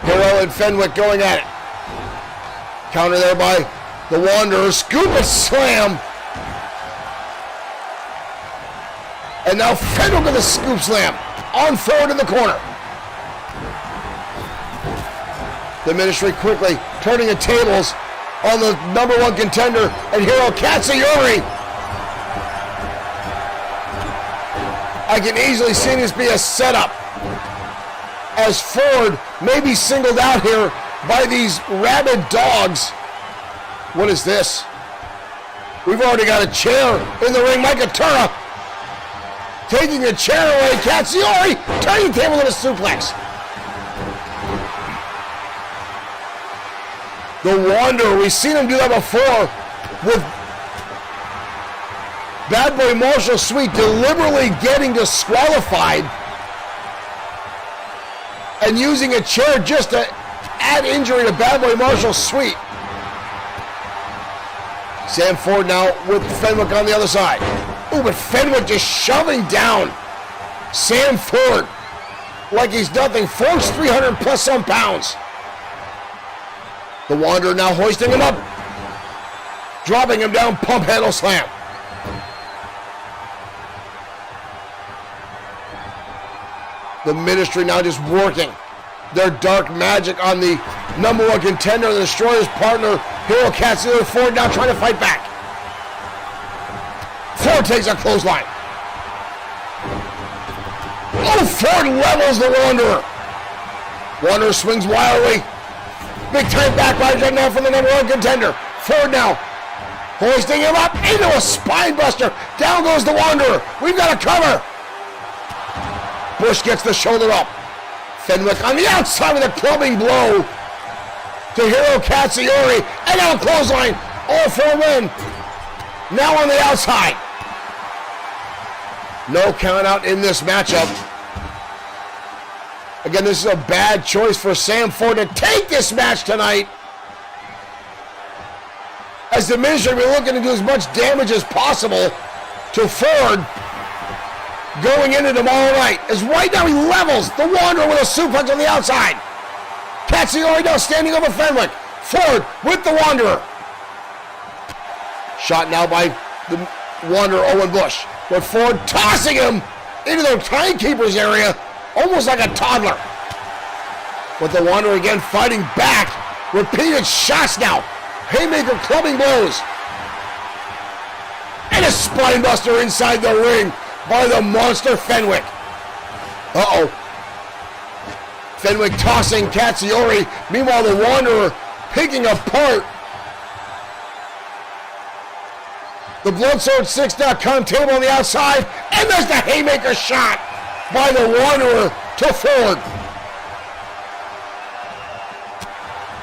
Hiro and Fenwick going at it. Counter there by the Wanderer, scoop and slam. And now Fenwick with a scoop slam on Ford in the corner. The Ministry quickly turning the tables on the #1 contender and Hiro Katsuyori. I can easily see this be a setup. as Ford may be singled out here by these rabid dogs. What is this? We've already got a chair in the ring. Micah Tura taking a chair away. Katsuyori turning the table with a suplex. The Wanderer, we've seen him do that before with Bad Boy Marshall Sweet deliberately getting disqualified and using a chair just to add injury to Bad Boy Marshall Sweet. Sam Ford now with Fenwick on the other side. Ooh, but Fenwick just shoving down Sam Ford like he's nothing. Ford's 300 plus some pounds. The Wanderer now hoisting him up, dropping him down, pump handle slam. The Ministry now just working their dark magic on the number one contender, the Destroyer's partner, Hiro Katsuyori. Ford now trying to fight back. Ford takes a clothesline. Oh, Ford levels the Wanderer. Wanderer swings wildly. Big time backbite right now from the number one contender. Ford now hoisting him up into a spine buster. Down goes the Wanderer. We've got a cover. Bush gets the shoulder up. Fenwick on the outside with a clubbing blow to Hiro Katsuyori. And now a clothesline. All for a win. Now on the outside. No count out in this matchup. Again, this is a bad choice for Sam Ford to take this match tonight, as the Ministry will be looking to do as much damage as possible to Ford going into tomorrow night. As right now he levels the Wanderer with a suplex on the outside. Katsuyori now standing over Fenwick. Ford with the Wanderer. Shot now by the Wanderer, Owen Bush. But Ford tossing him into the timekeeper's area, almost like a toddler. But the Wanderer again fighting back. Repeated shots now. Haymaker clubbing blows. And a spinebuster inside the ring by the monster Fenwick. Uh-oh. Fenwick tossing Katsuyori. Meanwhile, the Wanderer picking apart the Bloodsword6.com table on the outside. And there's the Haymaker shot by the Wanderer to Ford.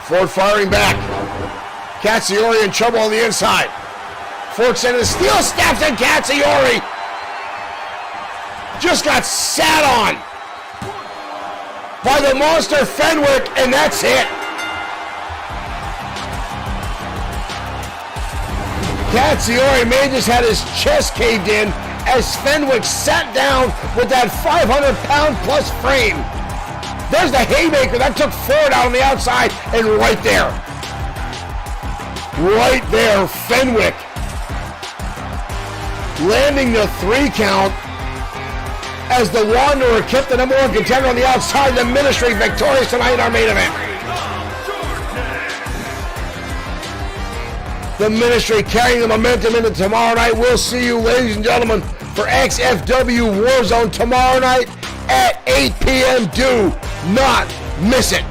Ford firing back. Katsuyori in trouble on the inside. Ford sending the steel steps, and Katsuyori just got sat on by the monster Fenwick, and that's it. Katsuyori may just had his chest caved in as Fenwick sat down with that 500-pound plus frame. There's the Haymaker that took Ford out on the outside, and right there, Fenwick landing the 3 count as the Wanderer kept the number one contender on the outside. The Ministry victorious tonight in our main event. The Ministry carrying the momentum into tomorrow night. We'll see you, ladies and gentlemen, for XFW Warzone tomorrow night at 8 p.m. Do not miss it.